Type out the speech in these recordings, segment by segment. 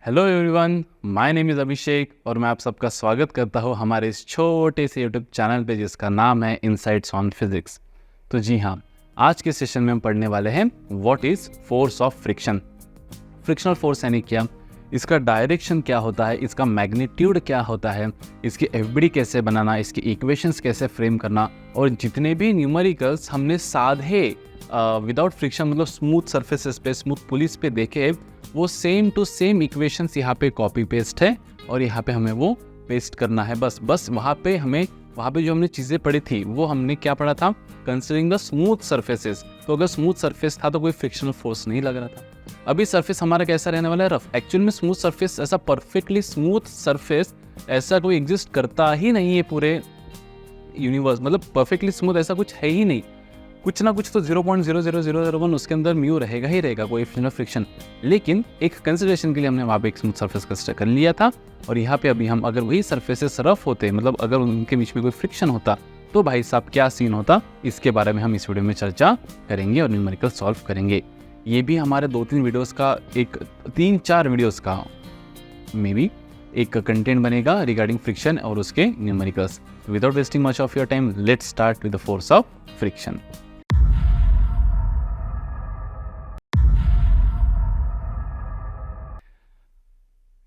Hello everyone, my name is Abhishek और मैं आप सबका स्वागत करता हूँ हमारे इस छोटे से यूट्यूब चैनल पे जिसका नाम है इनसाइट्स ऑन फिजिक्स। तो जी हाँ, आज के सेशन में हम पढ़ने वाले हैं what is force of friction. Frictional force यानी क्या, इसका डायरेक्शन क्या होता है, इसका मैग्नीट्यूड क्या होता है, इसकी एफबीडी कैसे बनाना, इसकी इक्वेशंस कैसे फ्रेम करना, और जितने भी न्यूमेरिकल्स हमने साधे विदाउट फ्रिक्शन मतलब स्मूथ सर्फेसेस पे, स्मूथ पुलिस पे देखे, वो सेम टू सेम इक्वेशंस यहाँ पे कॉपी पेस्ट है और यहाँ पे हमें वो पेस्ट करना है। बस वहाँ पे जो हमने चीज़ें पढ़ी थी वो हमने क्या पढ़ा था, कंसिडरिंग द स्मूथ सर्फेसेस। तो अगर स्मूथ सर्फेस था तो कोई फ्रिक्शनल फोर्स नहीं लग रहा था। अभी सरफेस हमारा कैसा रहने वाला है, रफ। एक्चुअल में स्मूथ सरफेस, ऐसा परफेक्टली स्मूथ सरफेस ऐसा कोई एग्जिस्ट करता ही नहीं है पूरे यूनिवर्स। मतलब परफेक्टली स्मूथ ऐसा कुछ है ही नहीं। कुछ ना कुछ तो 0.00001 उसके अंदर म्यू रहेगा ही रहेगा, कोई फ्रिक्शन। लेकिन एक कंसिडरेशन के लिए हमने वहाँ पे एक स्मूथ सरफेस कंसिडर कर लिया था। और यहाँ पे अभी हम अगर वही सरफेसेस रफ होते, मतलब अगर उनके बीच में कोई फ्रिक्शन होता, तो भाई साहब क्या सीन होता, इसके बारे में हम इस वीडियो में चर्चा करेंगे और न्यूमेरिकल सॉल्व करेंगे। ये भी हमारे 2-3 वीडियोस का, एक 3-4 वीडियोस का मे बी एक कंटेंट बनेगा रिगार्डिंग फ्रिक्शन और उसके numericals. Without wasting much of your time, let's start with the force of friction.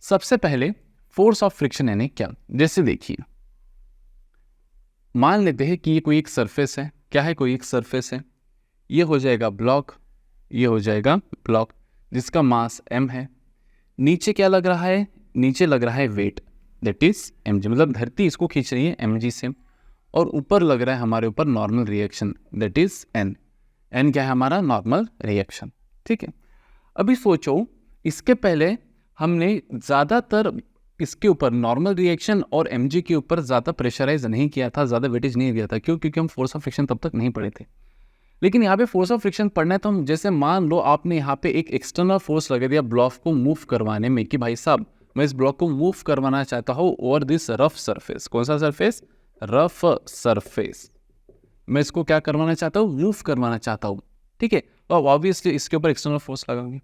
सबसे पहले फोर्स ऑफ फ्रिक्शन यानी क्या, जैसे देखिए, मान लेते हैं कि ये कोई एक सरफेस है। क्या है, कोई एक सरफेस है। ये हो जाएगा ब्लॉक, ये हो जाएगा ब्लॉक जिसका मास m है। नीचे क्या लग रहा है, नीचे लग रहा है वेट, दैट इज mg, मतलब धरती इसको खींच रही है mg से। और ऊपर लग रहा है हमारे ऊपर normal reaction, that is n। n क्या है, हमारा नॉर्मल रिएक्शन। ठीक है, अभी सोचो, इसके पहले हमने ज़्यादातर इसके ऊपर नॉर्मल रिएक्शन और mg के ऊपर ज़्यादा प्रेशराइज नहीं किया था, ज़्यादा वेटेज नहीं दिया था। क्यों? क्योंकि हम फोर्स ऑफ फ्रिक्शन तब तक नहीं पढ़े थे। लेकिन यहाँ पे फोर्स ऑफ फ्रिक्शन पढ़ना है तो हम, जैसे मान लो आपने यहाँ पे एक एक्सटर्नल फोर्स लगा दिया ब्लॉक को मूव करवाने में, कि भाई साहब मैं इस ब्लॉक को मूव करवाना चाहता हूँ ओवर दिस रफ सरफेस। कौन सा सरफेस? Rough surface. मैं इसको क्या करवाना चाहता हूँ, मूव करवाना चाहता हूँ। ठीक है, तो ऑब्वियसली इसके ऊपर एक्सटर्नल फोर्स लगाएंगे।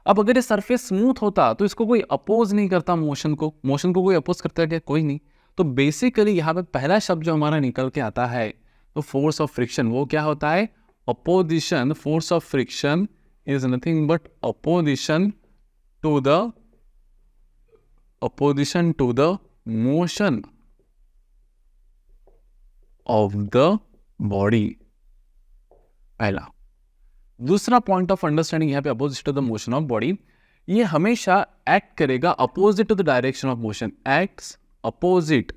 अब अगर ये सरफेस स्मूथ होता तो इसको कोई अपोज नहीं करता, मोशन को कोई अपोज करता है क्या? कोई नहीं। तो बेसिकली यहाँ पे पहला शब्द जो हमारा निकल के आता है तो फोर्स ऑफ फ्रिक्शन, वो क्या होता है? Opposition. Force of friction is nothing but opposition to the motion of the body, पहला। दूसरा पॉइंट ऑफ अंडरस्टैंडिंग यहाँ पे opposite to the motion of body, ये हमेशा एक्ट करेगा opposite to the direction of motion, acts opposite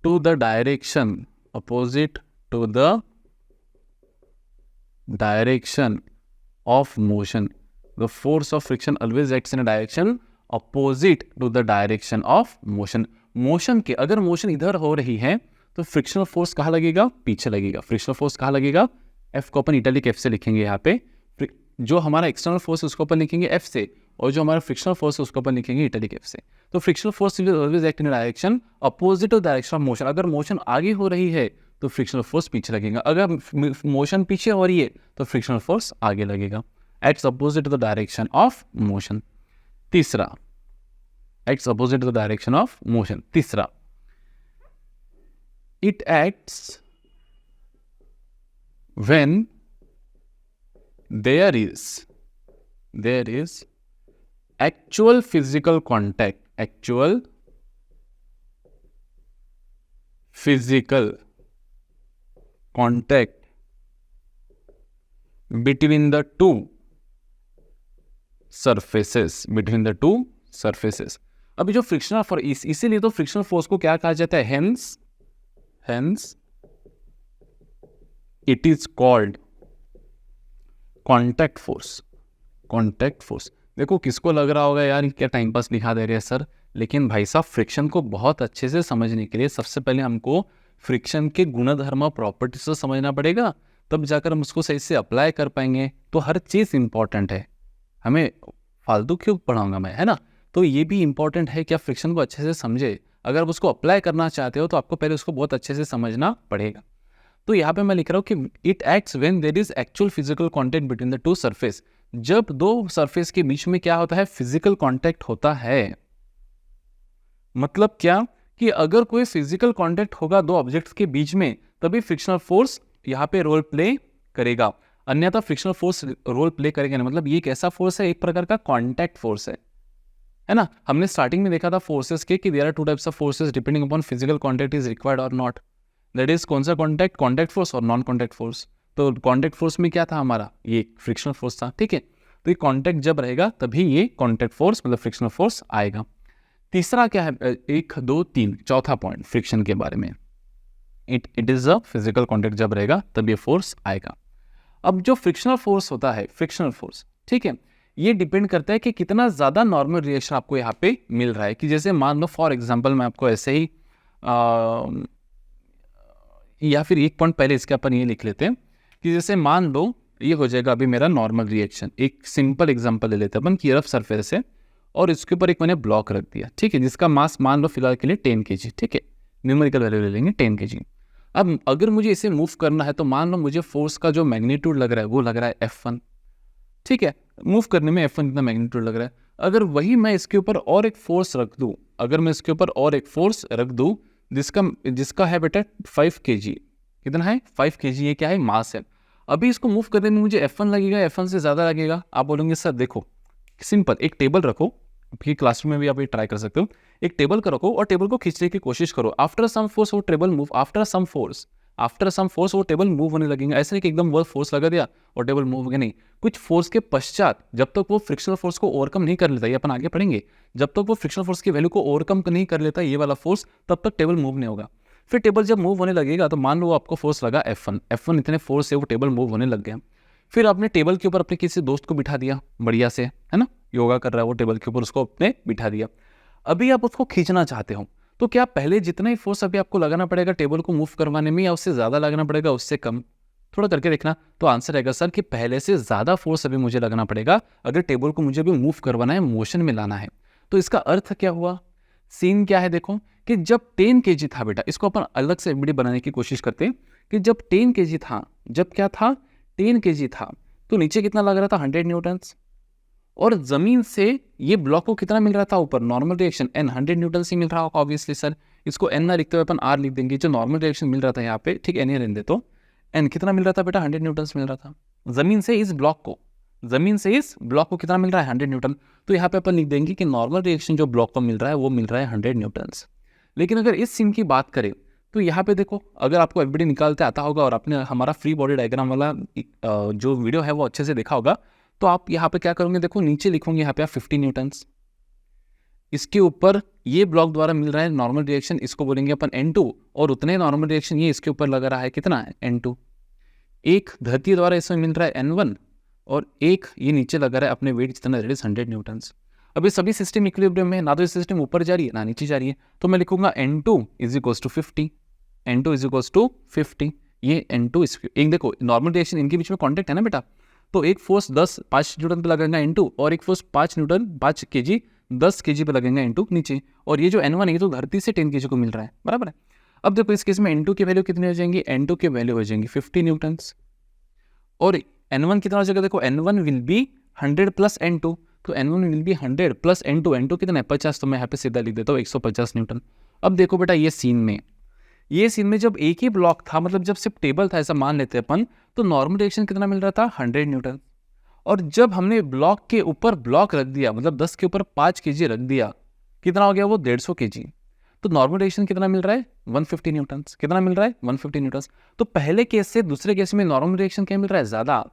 to the direction, opposite to the direction of motion. The force of friction always acts in a direction opposite to the direction of motion. Motion के, अगर motion इधर हो रही है तो frictional force कहाँ लगेगा? पीछे लगेगा। फ्रिक्शनल फोर्स कहाँ लगेगा? F को अपन इटैलिक F से लिखेंगे यहाँ पे। जो हमारा एक्सटर्नल फोर्स है उसको अपन लिखेंगे F से, और जो हमारा फ्रिक्शनल फोर्स है उसको अपन लिखेंगे इटैलिक F से। तो frictional force will always act in direction opposite to direction of motion. अगर मोशन आगे हो रही है तो फ्रिक्शनल फोर्स पीछे लगेगा, अगर मोशन पीछे हो रही है तो फ्रिक्शनल फोर्स आगे लगेगा। Acts opposite to the direction of motion. तीसरा, acts opposite to the direction of motion. तीसरा, it acts when there is actual physical contact, actual physical contact between the two surfaces, between the two surfaces। अभी जो frictional force, इसीलिए तो frictional force को क्या कहा जाता है? Hence, it is called contact force. Contact force। देखो, किसको लग रहा होगा यार क्या टाइम पास लिखा दे रहे हैं सर, लेकिन भाई साहब फ्रिक्शन को बहुत अच्छे से समझने के लिए सबसे पहले हमको फ्रिक्शन के गुणधर्म, प्रॉपर्टीज को समझना पड़ेगा, तब जाकर हम उसको सही से अप्लाई कर पाएंगे। तो हर चीज़ इंपॉर्टेंट है, हमें फालतू क्यों पढ़ाऊंगा मैं, है ना? तो ये भी इंपॉर्टेंट है कि आप फ्रिक्शन को अच्छे से समझे। अगर आप उसको अप्लाई करना चाहते हो तो आपको पहले उसको बहुत अच्छे से समझना पड़ेगा। तो यहाँ पे मैं लिख रहा हूँ कि it acts when there is actual physical contact between the two surface. जब दो सरफेस के बीच में क्या होता है, फिजिकल कांटेक्ट होता है। मतलब क्या कि अगर कोई फिजिकल कांटेक्ट होगा दो ऑब्जेक्ट्स के बीच में, तभी फ्रिक्शनल फोर्स यहाँ पे रोल प्ले करेगा, अन्यथा फ्रिक्शनल फोर्स रोल प्ले करेगा नहीं। मतलब ये एक ऐसा फोर्स है, एक प्रकार का कांटेक्ट फोर्स है ना। हमने स्टार्टिंग में देखा था फोर्सेस के कि there are two types of forces depending upon physical contact is required और नॉट। दैट इज कौन सा कांटेक्ट, कांटेक्ट फोर्स और नॉन कांटेक्ट फोर्स। तो कांटेक्ट फोर्स में क्या था हमारा, ये फ्रिक्शनल फोर्स था, ठीक है। तो ये कांटेक्ट जब रहेगा तभी ये कांटेक्ट फोर्स मतलब फ्रिक्शनल फोर्स आएगा। तीसरा क्या है, 1 2 3 चौथा पॉइंट फ्रिक्शन के बारे में, it is a physical contact जब रहेगा तब ये फोर्स आएगा। अब जो फ्रिक्शनल फोर्स होता है, फ्रिक्शनल फोर्स, ठीक है, ये डिपेंड करता है कि कितना ज़्यादा नॉर्मल रिएक्शन आपको यहाँ पे मिल रहा है। कि जैसे मान लो फॉर एग्जांपल मैं आपको ऐसे ही या फिर एक पॉइंट पहले इसके अपन ये लिख लेते हैं कि जैसे मान लो ये हो जाएगा अभी मेरा नॉर्मल रिएक्शन। एक सिंपल एग्जांपल ले लेते हैं अपन कि रफ सरफेस है और इसके ऊपर एक मैंने ब्लॉक रख दिया, ठीक है, जिसका मास मान लो फिलहाल के लिए 10 kg, ठीक है, न्यूमेरिकल वैल्यू ले लेंगे 10 kg। अब अगर मुझे इसे मूव करना है तो मान लो मुझे फोर्स का जो मैग्नीट्यूड लग रहा है वो लग रहा है F1, ठीक है, मूव करने में F1 इतना मैग्नीट्यूड लग रहा है। अगर वही मैं इसके ऊपर और एक फोर्स रख दूं, अगर मैं इसके ऊपर और एक फोर्स रख दूं जिसका है बेटा 5 kg, कितना है 5 kg, ये क्या है मास है। अभी इसको मूव करने में मुझे F1 लगेगा, F1 से ज़्यादा लगेगा। आप बोलेंगे सर देखो सिंपल, एक टेबल रखो, आपकी क्लासरूम में भी आप ये ट्राई कर सकते हो, एक टेबल का रखो और टेबल को खींचने की कोशिश करो। आफ्टर सम फोर्स वो table move, after some force वो टेबल मूव होने लगेगा। ऐसे नहीं कि एकदम वो फोर्स लगा दिया और टेबल मूव हो गया, नहीं, कुछ फोर्स के पश्चात जब तक वो फ्रिक्शनल फोर्स को ओवरकम नहीं कर लेता, ये अपन आगे पढ़ेंगे, जब तक वो फ्रिक्शनल फोर्स की वैल्यू को ओवरकम नहीं कर लेता ये वाला फोर्स, तब तक टेबल मूव नहीं होगा। फिर टेबल जब मूव होने लगेगा तो मान लो आपको फोर्स लगा F1 इतने फोर्स से वो टेबल मूव होने लग गया। फिर आपने टेबल के ऊपर अपने किसी दोस्त को बिठा दिया बढ़िया से, है ना, योगा कर रहा है वो टेबल के ऊपर, उसको अपने बिठा दिया। अभी आप उसको खींचना चाहते हो तो क्या पहले जितना ही फोर्स अभी आपको लगाना पड़ेगा टेबल को मूव करवाने में, या उससे ज़्यादा लगाना पड़ेगा, उससे कम? थोड़ा करके देखना। तो आंसर रहेगा सर कि पहले से ज़्यादा फोर्स अभी मुझे लगाना पड़ेगा अगर टेबल को मुझे भी मूव करवाना है, मोशन में लाना है। तो इसका अर्थ क्या हुआ, सीन क्या है देखो कि जब 10 kg था बेटा, इसको अपन अलग से वीडियो बनाने की कोशिश करते हैं कि जब 10 kg था, जब क्या था 10 kg था, तो नीचे कितना लग रहा था 100 न्यूटन्स, और जमीन से ये ब्लॉक को कितना मिल रहा था ऊपर, नॉर्मल रिएक्शन N 100 न्यूटन से मिल रहा होगा ऑब्वियसली सर। इसको N ना लिखते हुए अपन R लिख देंगे, जो नॉर्मल रिएक्शन मिल रहा था यहाँ पे, ठीक है, N ही रहने दे, तो N कितना मिल रहा था बेटा 100 न्यूटन मिल रहा था। जमीन से इस ब्लॉक को कितना मिल रहा है 100 न्यूटन। तो यहाँ पे अपन लिख देंगे कि नॉर्मल रिएक्शन जो ब्लॉक को मिल रहा है वो मिल रहा है 100 न्यूटन्स। लेकिन अगर इस सीन की बात करें तो यहाँ पे देखो, अगर आपको एफबीडी निकालते आता होगा और आपने हमारा फ्री बॉडी डायग्राम वाला जो वीडियो है वो अच्छे से देखा होगा, तो आप यहाँ पे क्या करोगे, देखो नीचे लिखोगे यहाँ पे आप 50 न्यूटन्स, इसके ऊपर ये ब्लॉक द्वारा मिल रहा है नॉर्मल रिएक्शन, इसको बोलेंगे अपन N2, और उतने नॉर्मल रिएक्शन ये इसके ऊपर लगा रहा है, कितना है N2। एक धरती द्वारा इसमें मिल रहा है N1 और एक ये नीचे लगा रहा है अपने वेट जितना, दैट इज 100 न्यूटन्स। अब ये सभी सिस्टम इक्विलिब्रियम में, ना तो ये सिस्टम ऊपर जा रही है ना नीचे जा रही है, तो मैं लिखूंगा N2 is equals to 50, N2 is equals to 50। ये N2 एक देखो नॉर्मल रिएक्शन, इनके बीच में कॉन्टेक्ट है ना बेटा, तो एक फोर्स 5 न्यूटन पे लगेगा N2 और एक फोर्स 5 kg 10 kg पे लगेगा N2 नीचे, और ये जो N1 ये तो धरती से 10 kg को मिल रहा है, बराबर है। अब देखो इस केस में N2 की वैल्यू कितनी हो जाएंगी, N2 की वैल्यू हो जाएंगी 50 न्यूटन्स, और N1 कितना हो जाएगा, देखो N1 will be 100 plus N2, तो N1 will be 100 plus N2, N2 कितना है 50, तो मैं यहाँ पे सीधा लिख देता हूँ 150 न्यूटन। अब देखो बेटा ये सीन में जब एक ही ब्लॉक था, मतलब जब सिर्फ टेबल था ऐसा मान लेते अपन, तो नॉर्मल रिएक्शन कितना मिल रहा था 100 न्यूटन, और जब हमने ब्लॉक के ऊपर ब्लॉक रख दिया, मतलब 10 के ऊपर 5 kg रख दिया, कितना हो गया वो 150 kg, तो नॉर्मल रिएक्शन कितना मिल रहा है 150 न्यूटन, कितना मिल रहा है 150 न्यूटन। तो पहले केस से दूसरे केस में नॉर्मल रिएक्शन क्या मिल रहा है, ज़्यादा।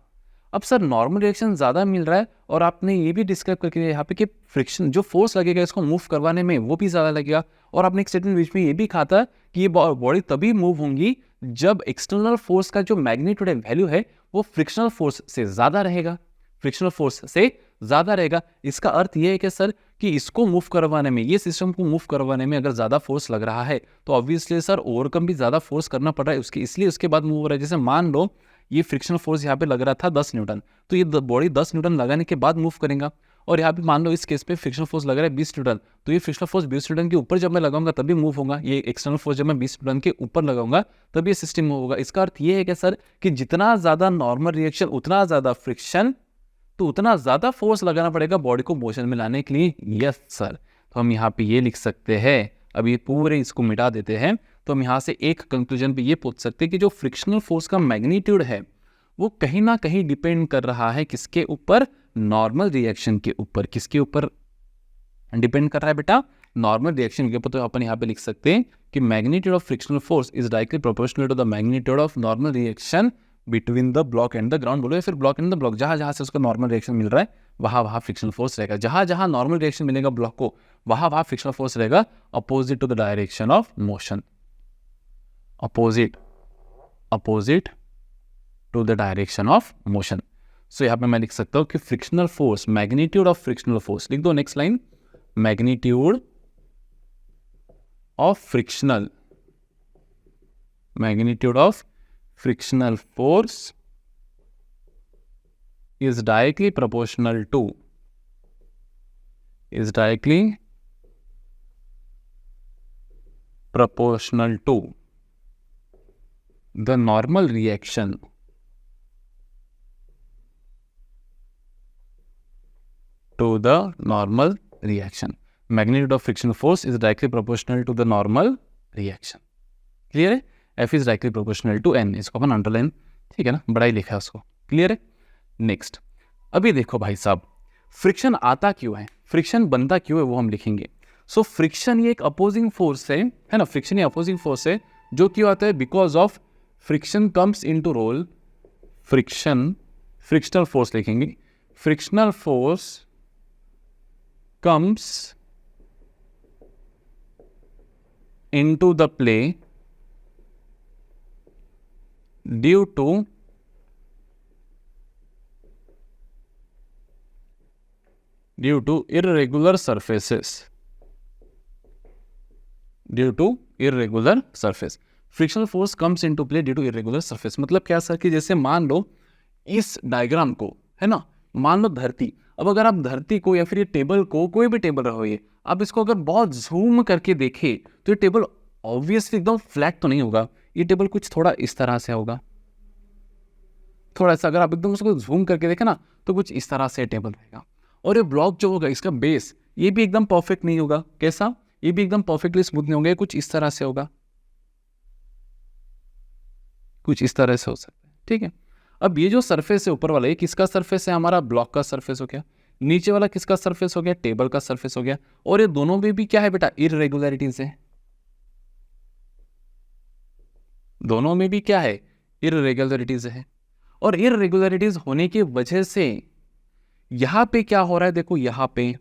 अब सर नॉर्मल रिएक्शन ज़्यादा मिल रहा है, और आपने ये भी डिस्क्राइब करके दिया यहाँ पे कि फ्रिक्शन जो फोर्स लगेगा इसको मूव करवाने में वो भी ज़्यादा लगेगा, और आपने एक स्टेटमेंट बीच में ये भी कहा था कि ये बॉडी तभी मूव होंगी जब एक्सटर्नल फोर्स का जो मैग्नीट्यूड है, वैल्यू है, वो फ्रिक्शनल फोर्स से ज़्यादा रहेगा, फ्रिक्शनल फोर्स से ज़्यादा रहेगा। इसका अर्थ ये है कि सर कि इसको मूव करवाने में, ये सिस्टम को मूव करवाने में अगर ज़्यादा फोर्स लग रहा है तो ऑब्वियसली सर ओवरकम भी ज़्यादा फोर्स करना पड़ रहा है उसकी, इसलिए उसके बाद मूव हो रहा है। जैसे मान लो ये फ्रिक्शनल फोर्स यहाँ पे लग रहा था 10 न्यूटन, तो ये बॉडी 10 न्यूटन लगाने के बाद मूव करेगा, और यहाँ पे मान लो इस केस पे फ्रिक्शनल फोर्स लग रहा है 20 न्यूटन, तो ये फ्रिक्शनल फोर्स 20 न्यूटन के ऊपर जब मैं लगाऊंगा तभी मूव होगा, ये एक्सटर्नल फोर्स जब मैं 20 न्यूटन के ऊपर लगाऊंगा तभी ये सिस्टम मूव होगा। इसका अर्थ ये है कि सर कि जितना ज़्यादा नॉर्मल रिएक्शन उतना ज़्यादा फ्रिक्शन, तो उतना ज़्यादा फोर्स लगाना पड़ेगा बॉडी को मोशन में लाने के लिए। Yes sir. तो हम यहाँ पे ये लिख सकते हैं, अब ये पूरे इसको मिटा देते हैं, तो हम यहाँ से एक कंक्लूजन पे ये पूछ सकते हैं कि जो फ्रिक्शनल फोर्स का मैग्नीट्यूड है वो कहीं ना कहीं डिपेंड कर रहा है किसके ऊपर, नॉर्मल रिएक्शन के ऊपर। किसके ऊपर डिपेंड कर रहा है बेटा, नॉर्मल रिएक्शन के ऊपर। तो अपन यहाँ पे लिख सकते हैं कि magnitude of frictional force is directly proportional to the magnitude of normal reaction between the block and the ground. बोलो या फिर ब्लॉक एंड द ब्लॉक, जहां जहां से उसका नॉर्मल रिएक्शन मिल रहा है वहां वहां फ्रिक्शनल फोर्स रहेगा। जहां जहां नॉर्मल रिएक्शन मिलेगा ब्लॉक को वहां वहां फ्रिक्शनल फोर्स रहेगा opposite to the direction of motion, opposite to the direction of motion. So यहाँ पे मैं लिख सकता हूँ कि frictional force, magnitude of frictional force, लिख दो next line, magnitude of frictional force is directly proportional to the normal reaction magnitude of frictional force is directly proportional to the normal reaction। Clear है? F is directly proportional to N, इसको अपन underline, ठीक है ना, बड़ा ही लिखा है उसको। Clear है? नेक्स्ट, अभी देखो भाई साहब, फ्रिक्शन आता क्यों है, फ्रिक्शन बनता क्यों है वो हम लिखेंगे। सो फ्रिक्शन ये एक अपोजिंग फोर्स है ना, फ्रिक्शन ये अपोजिंग फोर्स है जो क्यों आता है, because of friction comes into role, frictional force लिखेंगे, frictional force comes into the play due to irregular surfaces, frictional force comes into play due to irregular surface. मतलब क्या सर कि जैसे मान लो इस डायग्राम को, है ना, मान लो धरती, अब अगर आप धरती को या फिर ये टेबल को, कोई भी टेबल रहो ये, आप इसको अगर बहुत जूम करके देखें तो ये टेबल ऑब्वियसली एकदम फ्लैट तो नहीं होगा, ये टेबल कुछ थोड़ा इस तरह से होगा, थोड़ा सा अगर आप एकदम उसको जूम करके देखें ना तो कुछ इस तरह से टेबल रहेगा। और ये ब्लॉक जो होगा इसका बेस, ये भी एकदम परफेक्ट नहीं होगा। कैसा? ये भी एकदम परफेक्टली स्मूथ नहीं होगा, कुछ इस तरह से होगा, कुछ इस तरह से हो सकता है। ठीक है, अब ये जो सरफेस है ऊपर वाला, ये किसका सरफेस है, हमारा ब्लॉक का सरफेस हो गया। नीचे वाला किसका सरफेस हो गया, टेबल का सरफेस हो गया। और ये दोनों में भी क्या है बेटा, इररेगुलरिटीज है, दोनों में भी क्या है, इररेगुलरिटीज है। और इररेगुलरिटीज होने की वजह से यहां पे क्या हो रहा है, देखो यहां पे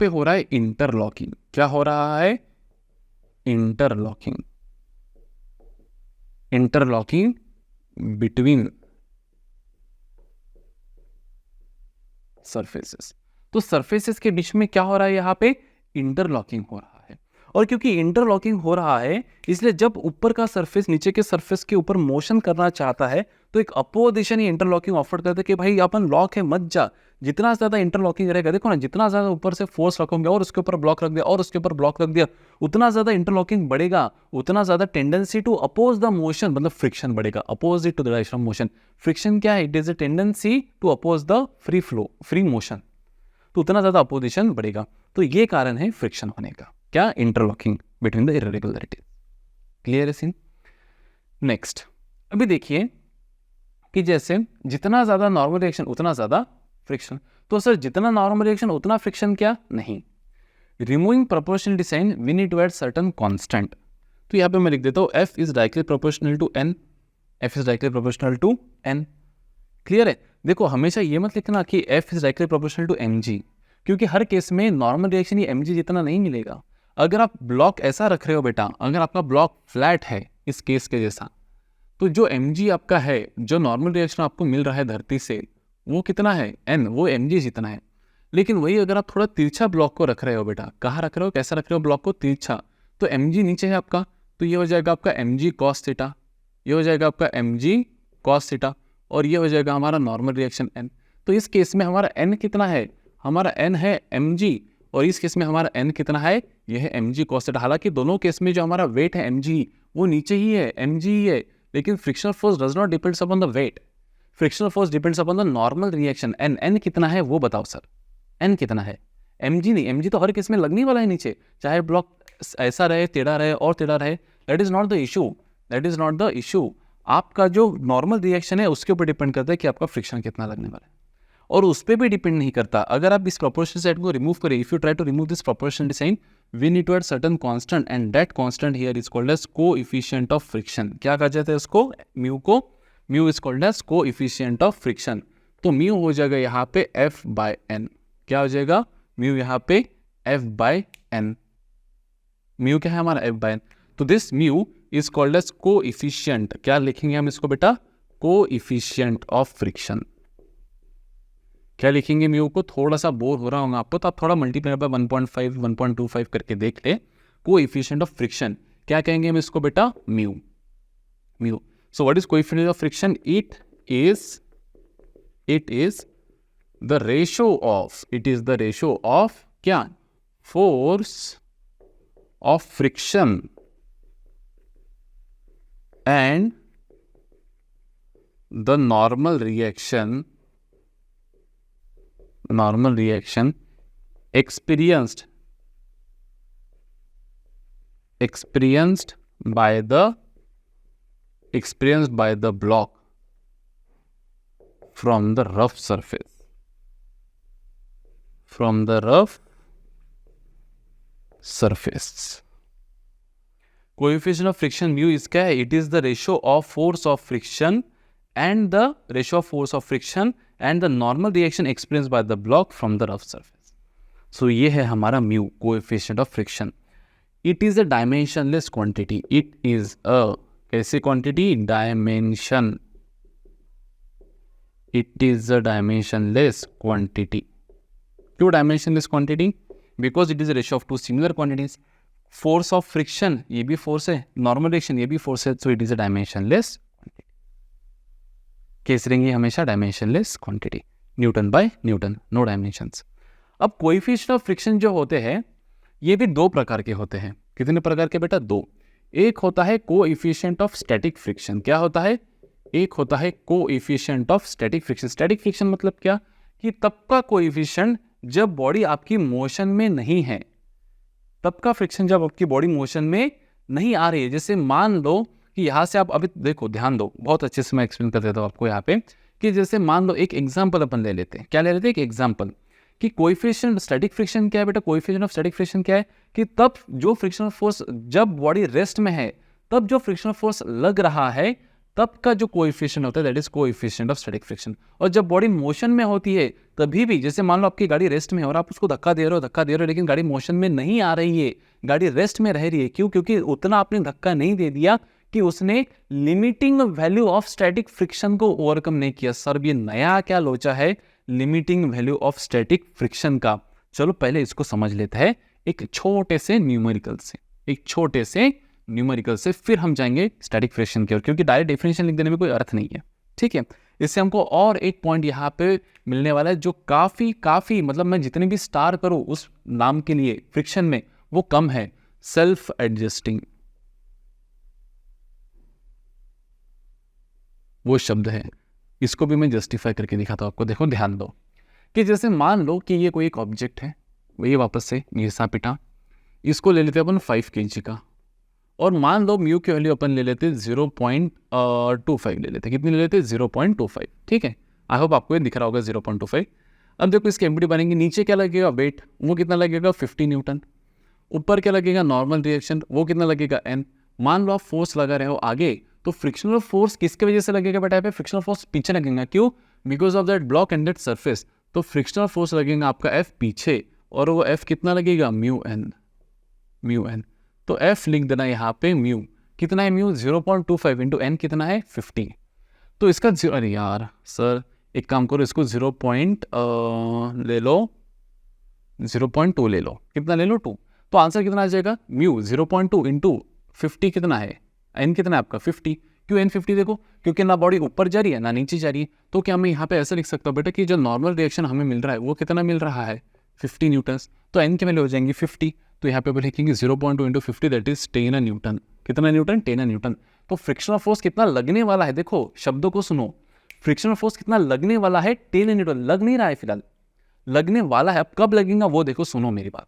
हो रहा है इंटरलॉकिंग। क्या हो रहा है, इंटरलॉकिंग बिटवीन सरफेसेस। तो सरफेसेस के बीच में क्या हो रहा है, यहां पे इंटरलॉकिंग हो रहा है। और क्योंकि इंटरलॉकिंग हो रहा है इसलिए जब ऊपर का सरफेस नीचे के सरफेस के ऊपर मोशन करना चाहता है तो एक अपोजिशन ही इंटरलॉकिंग ऑफर करता है कि भाई अपन लॉक है मत जा। जितना ज्यादा इंटरलॉकिंग रहेगा, देखो ना, जितना ज्यादा ऊपर से फोर्स रखोगे और उसके ऊपर ब्लॉक रख दिया और उसके ऊपर ब्लॉक रख दिया, उतना ज्यादा इंटरलॉकिंग बढ़ेगा, उतना ज्यादा tendency to oppose the motion, मतलब फ्रिक्शन बढ़ेगा, opposite to the direction of motion. Friction क्या है, it is a tendency to oppose the free motion, तो उतना ज्यादा अपोजिशन बढ़ेगा। तो ये कारण है फ्रिक्शन होने का, क्या, इंटरलॉकिंग बिटवीन द इररेगुलरिटीज। क्लियर है सीन? नेक्स्ट, अभी देखिए कि जैसे जितना ज्यादा नॉर्मल रिएक्शन उतना ज्यादा फ्रिक्शन। तो सर जितना नॉर्मल रिएक्शन उतना फ्रिक्शन, क्या, नहीं। Removing proportionality sign we need to add certain constant. तो यहाँ पे मैं लिख देता हूँ F is directly proportional to N, F is directly proportional to N। Clear है? देखो हमेशा ये मत लिखना कि F is directly proportional to mg, क्योंकि हर केस में नॉर्मल रिएक्शन ये mg जितना नहीं मिलेगा। अगर आप ब्लॉक ऐसा रख रहे हो बेटा, अगर आपका ब्लॉक फ्लैट है इस केस के जैसा, तो जो mg आपका है, जो नॉर्मल रिएक्शन आपको मिल रहा है धरती से, वो कितना है, n, वो mg जितना है। लेकिन वही अगर आप थोड़ा तिरछा ब्लॉक को रख रहे हो बेटा, कहाँ रख रहे हो, कैसा रख रहे हो ब्लॉक को, तिरछा, तो mg नीचे है आपका, तो ये हो जाएगा आपका mg cos थीटा, ये हो जाएगा आपका mg cos थीटा, और ये हो जाएगा हमारा नॉर्मल रिएक्शन n। तो इस केस में हमारा n कितना है, हमारा n है mg, और इस केस में हमारा n कितना है, ये है mg cos थीटा। हालांकि दोनों केस में जो हमारा वेट है mg वो नीचे ही है, mg ही है, लेकिन frictional force does not depends upon the weight, frictional force depends upon the normal reaction. N कितना है वो बताओ सर, एन कितना है? mg नहीं, mg तो हर किस में लगने वाला है नीचे, चाहे ब्लॉक ऐसा रहे, टेढ़ा रहे और टेढ़ा रहे, that is not the issue, that is not the issue. आपका जो नॉर्मल रिएक्शन है उसके ऊपर डिपेंड करता है कि आपका फ्रिक्शन कितना लगने वाला है, और उस पर भी डिपेंड नहीं करता। अगर आप इस प्रोपोर्शनल साइड को रिमूव करें, if you try to remove this proportional sign, we need to add certain constant and that constant here is called as coefficient of friction. क्या कहा जाता है उसको? म्यू को, mu is called as coefficient of friction. तो mu हो जाएगा यहाँ पे एफ बाय एन। क्या हो जाएगा? म्यू यहाँ पे एफ बाय एन। म्यू क्या है हमारा? F by N. तो this mu is called as coefficient. क्या लिखेंगे हम इसको बेटा? Coefficient of friction. क्या लिखेंगे म्यू को? थोड़ा सा बोर हो रहा होगा आपको तो आप थोड़ा मल्टीप्लाई बाय 1.5 1.25 करके देख ले। कोएफिशिएंट ऑफ फ्रिक्शन क्या कहेंगे हम इसको बेटा? Mu. Mu. So what is coefficient of friction? It is the ratio of क्या? Force of friction and the normal reaction experienced by the block from the rough surface. Coefficient of friction mu is क्या है? It is the ratio of force of friction and the normal reaction experienced by the block from the rough surface. So ये है हमारा mu, coefficient of friction. It is a dimensionless quantity. It is a कैसी quantity? Dimension. It is a dimensionless quantity. क्यों dimensionless quantity? Because it is a ratio of two similar quantities. Force of friction ये भी force है, normal reaction ये भी force है, so it is a dimensionless quantity. Case रहेंगे हमेशा dimensionless quantity, Newton by Newton, no dimensions. अब coefficient of friction जो होते हैं ये भी दो प्रकार के होते हैं। कितने प्रकार के बेटा? दो। एक होता है कोएफिशिएंट ऑफ स्टैटिक फ्रिक्शन। क्या होता है? एक होता है coefficient of static friction. Static friction मतलब क्या? कि तब का कोएफिशिएंट जब बॉडी आपकी मोशन में नहीं है, तब का फ्रिक्शन जब आपकी बॉडी मोशन में नहीं आ रही है। जैसे मान लो कि यहाँ से आप अभी देखो, ध्यान दो, बहुत अच्छे से मैं एक्सप्लेन कर देता हूँ आपको यहाँ पे, कि जैसे मान लो एक एग्जांपल अपन ले लेते हैं। क्या ले लेते हैं? एक एग्जांपल कि कोएफिशिएंट स्टैटिक फ्रिक्शन क्या है बेटा? कोएफिशिएंट ऑफ स्टैटिक फ्रिक्शन क्या है? कि तब जो फ्रिक्शनल फोर्स, जब बॉडी रेस्ट में है तब जो फ्रिक्शनल फोर्स लग रहा है तब का जो कोएफिशिएंट होता है that is coefficient of static friction. और जब बॉडी मोशन में होती है तभी भी, जैसे मान लो आपकी गाड़ी रेस्ट में है और आप उसको धक्का दे रहे हो लेकिन गाड़ी मोशन में नहीं आ रही है, गाड़ी रेस्ट में रह रही है। क्यों? क्योंकि उतना आपने धक्का नहीं दे दिया कि उसने limiting value of static friction को ओवरकम नहीं किया। सर ये नया क्या लोचा है limiting value of static friction का? चलो पहले इसको समझ लेते हैं एक छोटे से न्यूमेरिकल से, फिर हम जाएंगे स्टैटिक फ्रिक्शन की ओर, क्योंकि डायरेक्ट डेफिनेशन लिख देने में कोई अर्थ नहीं है। ठीक है, इससे हमको और एक पॉइंट यहाँ पे मिलने वाला है जो काफी मतलब मैं जितने भी स्टार करूँ उस नाम के लिए फ्रिक्शन में वो कम है, सेल्फ एडजस्टिंग। वो शब्द है, इसको भी मैं जस्टिफाई करके दिखाता हूँ आपको। देखो ध्यान दो कि जैसे मान लो कि ये कोई एक ऑब्जेक्ट है, ये वापस से ये सापिटा, इसको ले लेते हैं अपन 5 kg का, और मान लो म्यू की वैल्यू अपन ले लेते हैं 0.25 ले लेते हैं। कितनी ले लेते हैं? 0.25। ठीक है, आई होप आपको ये दिख रहा होगा 0.25। अब देखो इसकी एमडी बनेंगे, नीचे क्या लगेगा? वेट, वो कितना लगेगा? 50 न्यूटन। ऊपर क्या लगेगा? नॉर्मल रिएक्शन, वो कितना लगेगा? n। मान लो आप फोर्स लगा रहे हो आगे, तो फ्रिक्शनल फोर्स किसके वजह से लगेगा बेटा? पे फ्रिक्शनल फोर्स पीछे लगेगा। क्यों? Because of that block and that surface. तो फ्रिक्शनल फोर्स लगेगा आपका F पीछे, और वो F कितना लगेगा? Mu N. तो F लिख देना यहाँ पे, म्यू कितना है? म्यू 0.25 इंटू एन कितना है? 50। तो इसका अरे यार सर एक काम करो, इसको 0.2 ले लो, कितना ले लो? 2। तो आंसर कितना आ जाएगा? म्यू 0.2 इंटू 50 कितना है? एन कितना है आपका? 50। क्यों एन 50? देखो क्योंकि ना बॉडी ऊपर जा रही है ना नीचे जा रही है। तो क्या मैं यहाँ पे ऐसा लिख सकता हूँ बेटा कि जो नॉर्मल रिएक्शन हमें मिल रहा है वो कितना मिल रहा है? 50 न्यूटन्स। तो एन के वैल्यू हो जाएंगी 50। तो यहाँ पे लिखेंगे 0.2 इंटू 50 दैट इज 10 न्यूटन। कितना न्यूटन? 10 न्यूटन। तो फ्रिक्शनल फोर्स कितना लगने वाला है, देखो शब्दों को सुनो, फ्रिक्शनल फोर्स कितना लगने वाला है 10 न्यूटन, लग नहीं रहा है फिलहाल, लगने वाला है, अब कब लगेगा वो देखो, सुनो मेरी बात।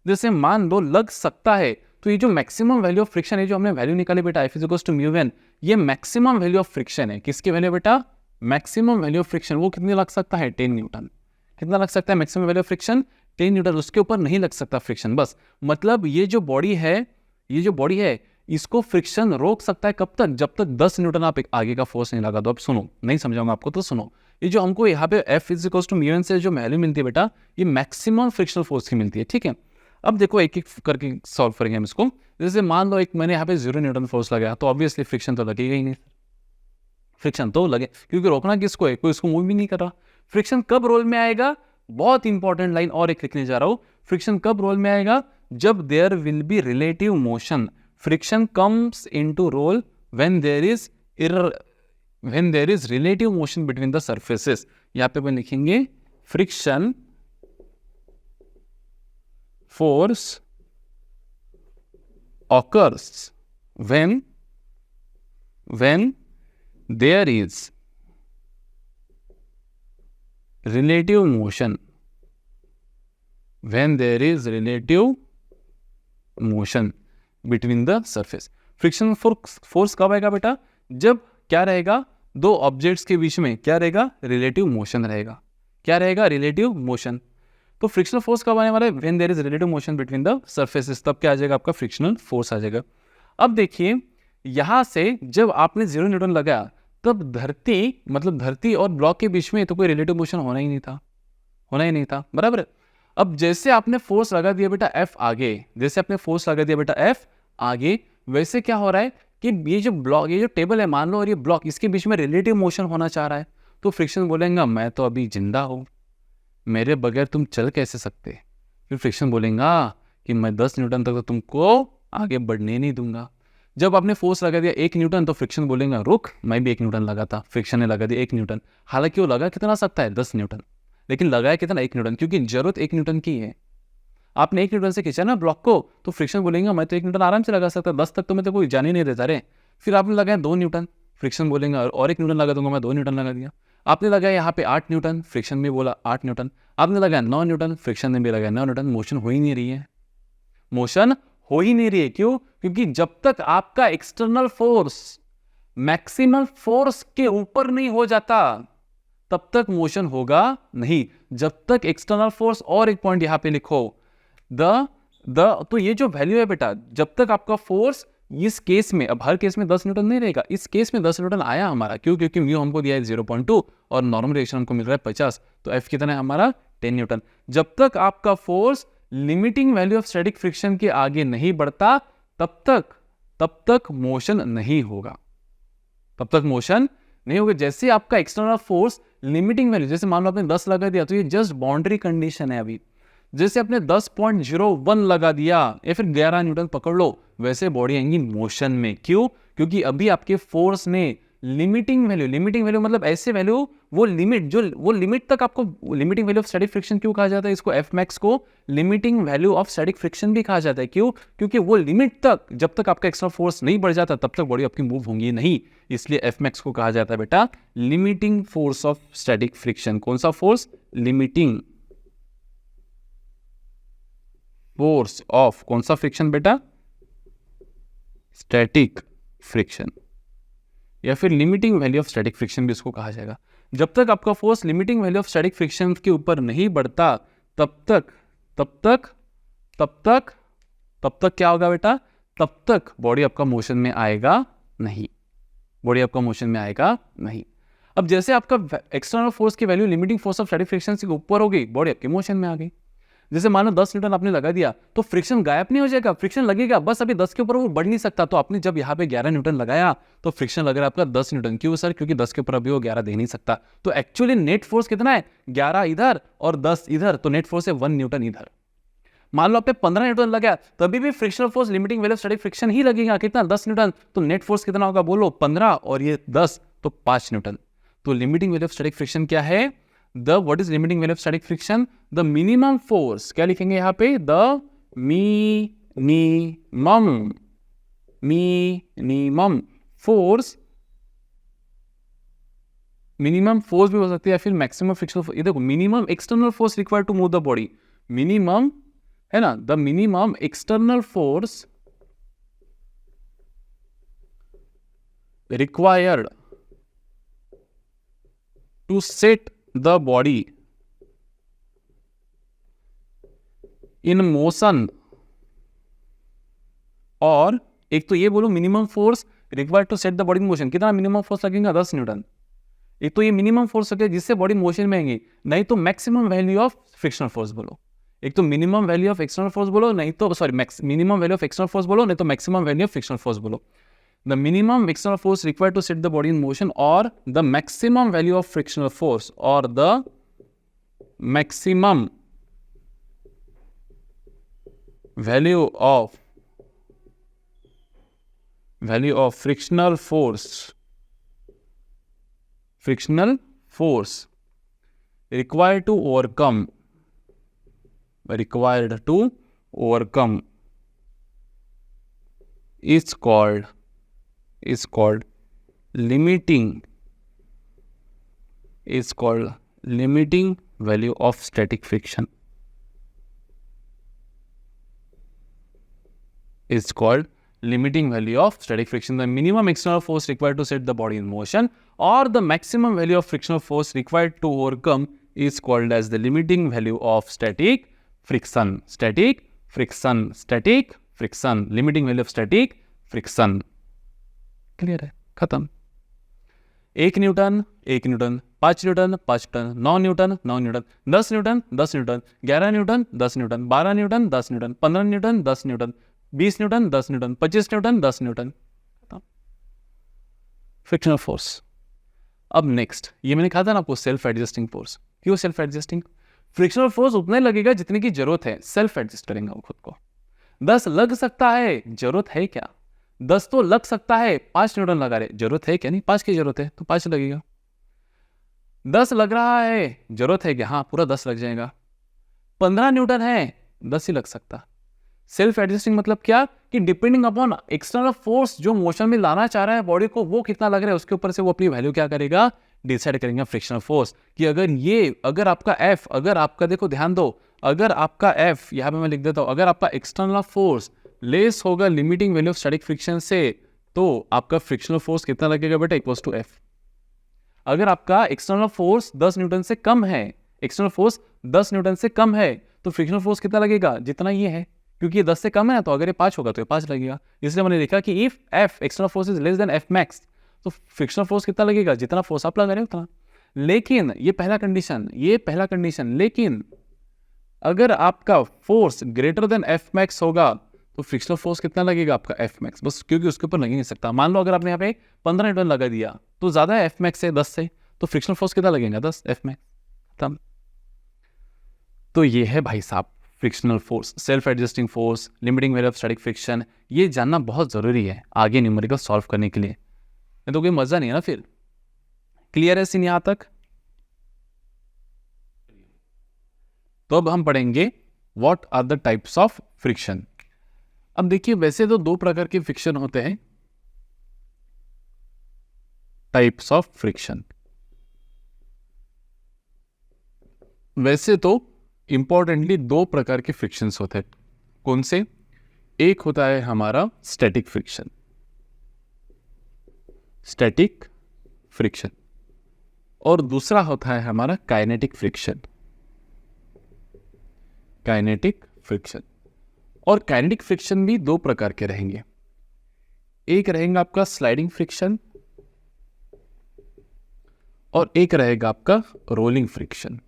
जैसे मान लो लग सकता है, तो ये जो मैक्सिमम वैल्यू ऑफ फ्रिक्शन है, जो हमने वैल्यू निकाली बेटा F is to mu N, ये मैक्सिमम वैल्यू ऑफ फ्रिक्शन है, किसकी वैल्यू बेटा, मैक्सिमम वैल्यू ऑफ फ्रिक्शन, वो कितनी लग सकता है 10 न्यूटन, कितना लग सकता है maximum value of friction 10 Newton, उसके ऊपर नहीं लग सकता फ्रिक्शन, बस मतलब ये जो बॉडी है, ये जो बॉडी है, इसको फ्रिक्शन रोक सकता है कब तक, जब तक 10 न्यूटन आप एक आगे का फोर्स नहीं लगा दो। अब सुनो, नहीं समझाऊंगा आपको तो सुनो, ये जो हमको यहाँ पे F is equal to mu N से जो वैल्यू मिलती है बेटा, ये मैक्सिमम फ्रिक्शनल फोर्स की मिलती है, ठीक है। अब देखो एक एक करके सॉल्व करेंगे हम इसको। जैसे मान लो एक मैंने यहाँ पे 0 न्यूटन फोर्स लगाया, तो ऑब्वियसली फ्रिक्शन तो लगेगा ही नहीं, फ्रिक्शन तो लगे, क्योंकि रोकना किसको है, कोई इसको मूव भी नहीं कर रहा। फ्रिक्शन कब रोल में आएगा, बहुत इंपॉर्टेंट लाइन और एक लिखने जा रहा हूं, फ्रिक्शन कब रोल में आएगा, जब there will be relative motion, friction comes into role when there is relative motion between the surfaces. यहां पे अपन लिखेंगे friction force occurs when there is relative motion, when there is relative motion between the surface। Friction force कब आएगा बेटा, जब क्या रहेगा, दो ऑब्जेक्ट्स के बीच में क्या रहेगा, रिलेटिव मोशन रहेगा, क्या रहेगा, रिलेटिव मोशन। तो फ्रिक्शनल फोर्स कब आने वाला है, when there is relative motion between the surfaces, तब क्या आ जाएगा आपका फ्रिक्शनल फोर्स आ जाएगा। अब देखिए यहां से जब आपने 0 न्यूटन लगाया, तब धरती और ब्लॉक के बीच में तो कोई रिलेटिव मोशन होना ही नहीं था, बराबर। अब जैसे आपने फोर्स लगा दिया बेटा F आगे, जैसे आपने फोर्स लगा दिया बेटा F आगे, वैसे क्या हो रहा है कि ये जो टेबल है मान लो, और ये ब्लॉक, इसके बीच में रिलेटिव मोशन होना चाह रहा है, तो फ्रिक्शन बोलेगा मैं तो अभी जिंदा हूं, मेरे बगैर तुम चल कैसे सकते। फिर फ्रिक्शन बोलेगा कि मैं 10 न्यूटन तक तो तुमको आगे बढ़ने नहीं दूंगा। जब आपने फोर्स लगा दिया 1 न्यूटन, तो फ्रिक्शन बोलेगा रुक, मैं भी 1 न्यूटन लगा था, फ्रिक्शन ने लगा दिया 1 न्यूटन, हालांकि वो लगा कितना सकता है 10 न्यूटन, लेकिन लगाया कितना 1 न्यूटन, क्योंकि जरूरत 1 न्यूटन की है। आपने 1 न्यूटन से खींचा ना ब्लॉक को, तो फ्रिक्शन बोलेगा मैं तो 1 न्यूटन आराम से लगा सकता, 10 तक तो मैं तो कोई जान ही नहीं देता रे। फिर आपने लगाया 2 न्यूटन, फ्रिक्शन बोलेगा और 1 न्यूटन लगा दूंगा, मैं 2 न्यूटन लगा दिया। आपने लगाया यहाँ पे 8 न्यूटन, फ्रिक्शन भी बोला 8 न्यूटन। आपने लगाया 9 न्यूटन, फ्रिक्शन ने भी लगाया 9 न्यूटन, मोशन हो ही नहीं रही है, मोशन हो ही नहीं रही है। क्यों, क्योंकि जब तक आपका एक्सटर्नल फोर्स मैक्सिमम फोर्स के ऊपर नहीं हो जाता, तब तक मोशन होगा नहीं। जब तक एक्सटर्नल फोर्स, और एक पॉइंट यहां पे लिखो, तो ये जो वैल्यू है बेटा, जब तक आपका फोर्स, इस केस में, अब हर केस में 10 न्यूटन नहीं रहेगा, इस केस में 10 न्यूटन आया हमारा, क्यों, क्योंकि म्यू हमको दिया है 0.2 और नॉर्मल रिएक्शन हमको मिल रहा है 50, तो एफ कितना है हमारा 10 न्यूटन। जब तक आपका force limiting value of static friction के आगे नहीं बढ़ता, तब तक मोशन नहीं होगा, जैसे आपका एक्सटर्नल फोर्स लिमिटिंग वैल्यू, जैसे मान लो आपने 10 लगा दिया, तो ये जस्ट बाउंड्री कंडीशन है अभी। जैसे आपने 10.01 लगा दिया या फिर 11 न्यूटन पकड़ लो, वैसे बॉडी आएंगी मोशन में। क्यों, क्योंकि अभी आपके फोर्स ने लिमिटिंग वैल्यू मतलब ऐसे वैल्यू, वो लिमिट तक आपको, limiting value of static friction क्यों कहा जाता है, इसको एफ मैक्स को limiting value of static friction भी कहा जाता है। क्यों, क्योंकि वो लिमिट तक, जब तक आपका एक्सटर्नल फोर्स नहीं बढ़ जाता, तब तक बॉडी आपकी मूव होंगी नहीं, इसलिए एफ मैक्स को कहा जाता है बेटा limiting force of static friction. कौन सा फोर्स, लिमिटिंग फोर्स ऑफ कौन सा फ्रिक्शन बेटा, स्टैटिक फ्रिक्शन, या फिर limiting value of static friction भी इसको कहा जाएगा। जब तक आपका force limiting value of static friction के ऊपर नहीं बढ़ता, तब तक क्या होगा बेटा, तब तक बॉडी आपका मोशन में आएगा नहीं, अब जैसे आपका एक्सटर्नल फोर्स की value limiting force of static friction से ऊपर हो गई, बॉडी आपके मोशन में आ गई। जैसे मान लो 10 न्यूटन आपने लगा दिया, तो फ्रिक्शन गायब नहीं हो जाएगा, फ्रिक्शन लगेगा, बस अभी 10 के ऊपर वो बढ़ नहीं सकता। तो आपने जब यहाँ पे 11 न्यूटन लगाया, तो फ्रिक्शन लग रहा है आपका 10 न्यूटन। क्यों सर, क्योंकि 10 के ऊपर अभी वो 11 दे नहीं सकता। तो एक्चुअली नेट फोर्स कितना है, 11 इधर और 10 इधर, तो नेट फोर्स है 1 न्यूटन इधर। मान लो आप पे 15 न्यूटन लगा, तभी भी frictional force limiting value of static friction ही लगेगा, कितना, 10 न्यूटन। तो नेट फोर्स कितना होगा बोलो, 15 और ये 10, तो 5 न्यूटन। तो limiting value of static friction क्या है, what is limiting value of static friction, the minimum force, क्या लिखेंगे यहाँ पे, the minimum force, minimum force भी हो सकती है या फिर मैक्सिमम फ्रिक्शनल फोर्स। ये देखो, minimum external force required to move the body, minimum है ना, the minimum external force required to set the body in motion, और एक तो ये बोलो minimum force required to set the body in motion, कितना मिनिमम फोर्स लगेगा 10 Newton. एक तो ये मिनिमम फोर्स लगेगा जिससे बॉडी मोशन में आएंगी, नहीं तो maximum value of frictional force बोलो। एक तो minimum value of external force बोलो, नहीं तो sorry minimum value of external force बोलो, नहीं तो maximum value of frictional force बोलो। The minimum external force required to set the body in motion, or the maximum value of frictional force, or the maximum value of frictional force required to overcome is called limiting value of static friction. Is called limiting value of static friction. The minimum external force required to set the body in motion, or the maximum value of frictional force required to overcome is called as the limiting value of static friction. Limiting value of static friction. Clear है, खत्म। 1 Newton 5 Newton 5 Newton 9 Newton 10 Newton 11 Newton 10 Newton 12 Newton 10 Newton 15 Newton 10 Newton 20 Newton 10 Newton 25 Newton 10 Newton. Frictional force. अब next, ये मैंने कहा था ना आपको, self adjusting force. क्यों सेल्फ एडजस्टिंग? फ्रिक्शनल फोर्स उतना ही लगेगा जितने की जरूरत है, सेल्फ एडजस्ट करेंगे वो खुद को। 10 लग सकता है, जरूरत है क्या? 10 तो लग सकता है, 5 न्यूटन लगा रहे, जरूरत है क्या? नहीं, 5 की जरूरत है तो 5 लगेगा। 10 लग रहा है, जरूरत है क्या? हाँ, पूरा 10 लग जाएगा। 15 न्यूटन है, 10 ही लग सकता। सेल्फ एडजस्टिंग मतलब क्या? कि डिपेंडिंग अपॉन एक्सटर्नल फोर्स जो मोशन में लाना चाह रहा है बॉडी को, वो कितना लग रहा है, उसके ऊपर से वो अपनी वैल्यू क्या करेगा, डिसाइड करेंगे फ्रिक्शनल फोर्स। कि अगर आपका F, अगर आपका, देखो ध्यान दो, अगर आपका F, यहां पे मैं लिख देता हूं, अगर आपका एक्सटर्नल फोर्स लेस होगा limiting value of static friction से, तो आपका फ्रिक्शनल फोर्स कितना लगेगा बेटा? Equals to F। अगर आपका एक्सटर्नल फोर्स 10 न्यूटन से कम है, तो फ्रिक्शनल फोर्स कितना लगेगा? जितना ये है, क्योंकि ये 10 से कम है ना, तो अगर ये 5 होगा तो ये 5 लगेगा। इसलिए मैंने लिखा कि if F external force is less than F max, तो फ्रिक्शनल फोर्स कितना लगेगा? जितना फोर्स आप लगा रहे हो उतना। लेकिन ये पहला कंडीशन, लेकिन अगर आपका force greater than F max होगा तो फ्रिक्शनल फोर्स कितना लगेगा आपका? F मैक्स, बस, क्योंकि उसके ऊपर लग ही नहीं सकता। मान लो अगर आपने यहाँ पे 15 न्यूटन लगा दिया, तो ज्यादा है F मैक्स से 10 से, तो फ्रिक्शनल फोर्स कितना लगेगा? 10 F मैक्स, खत्म। तो ये है भाई साहब frictional force, self adjusting force, limiting value of static friction. ये जानना बहुत जरूरी है आगे न्यूमेरिकल सॉल्व करने के लिए, नहीं तो कोई मजा नहीं है ना फिर। क्लियर है सीन यहां तक? तो अब हम पढ़ेंगे what are the types of friction. अब देखिए, वैसे तो 2 प्रकार के फ्रिक्शन होते हैं, टाइप्स ऑफ फ्रिक्शन। वैसे तो इंपॉर्टेंटली 2 प्रकार के फ्रिक्शंस होते हैं। कौन से? एक होता है हमारा स्टैटिक फ्रिक्शन, और दूसरा होता है हमारा काइनेटिक फ्रिक्शन। और काइनेटिक फ्रिक्शन भी 2 प्रकार के रहेंगे। एक रहेगा आपका स्लाइडिंग फ्रिक्शन, और एक रहेगा आपका रोलिंग फ्रिक्शन।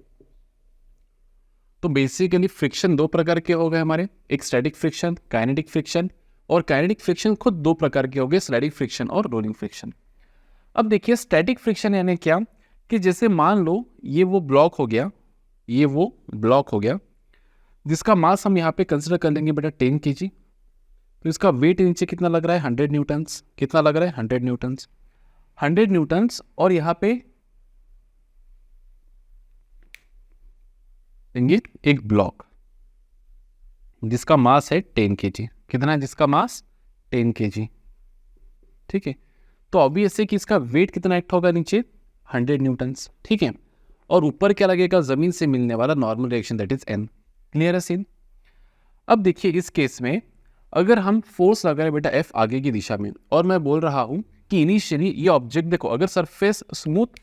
तो बेसिकली फ्रिक्शन 2 प्रकार के हो गए हमारे, एक स्टैटिक फ्रिक्शन, काइनेटिक फ्रिक्शन, और काइनेटिक फ्रिक्शन खुद 2 प्रकार के हो गए, स्लाइडिंग फ्रिक्शन और रोलिंग फ्रिक्शन। अब देखिए स्टैटिक फ्रिक्शन यानी क्या, कि जैसे मान लो ये वो ब्लॉक हो गया, जिसका मास हम यहाँ पे कंसिडर कर लेंगे बेटा 10 kg। तो इसका वेट नीचे कितना लग रहा है? 100 न्यूटन्स। कितना लग रहा है? 100 न्यूटन्स। और यहाँ पे लेंगे एक ब्लॉक जिसका मास है 10 kg। कितना है जिसका मास? 10 kg। ठीक है। तो ऑब्वियसली कि इसका वेट कितना एक्ट होगा नीचे 100 न्यूटन्स, ठीक है। और ऊपर क्या लगेगा, ज़मीन से मिलने वाला normal reaction that is n। Clear है सीन। अब देखिए इस केस में अगर हम फोर्स लगा रहे बेटा F आगे की दिशा में, और मैं बोल रहा हूँ कि इनिशियली ये ऑब्जेक्ट देखो, अगर सरफेस स्मूथ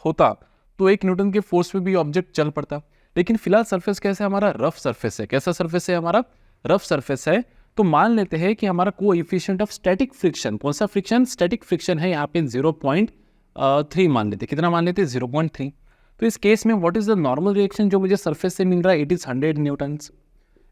होता तो 1 न्यूटन के फोर्स पे भी ऑब्जेक्ट चल पड़ता, लेकिन फिलहाल सरफेस कैसा है हमारा, रफ सरफेस है। कैसा सरफेस है हमारा, रफ सरफेस है। तो मान लेते हैं कि हमारा कोएफिशिएंट ऑफ स्टैटिक फ्रिक्शन, कौन सा फ्रिक्शन, स्टैटिक फ्रिक्शन है यहाँ पे 0.3 मान लेते। कितना मान लेते, 0.3। तो इस केस में what is the normal reaction जो मुझे सरफेस से मिल रहा है, it is 100 Newton's.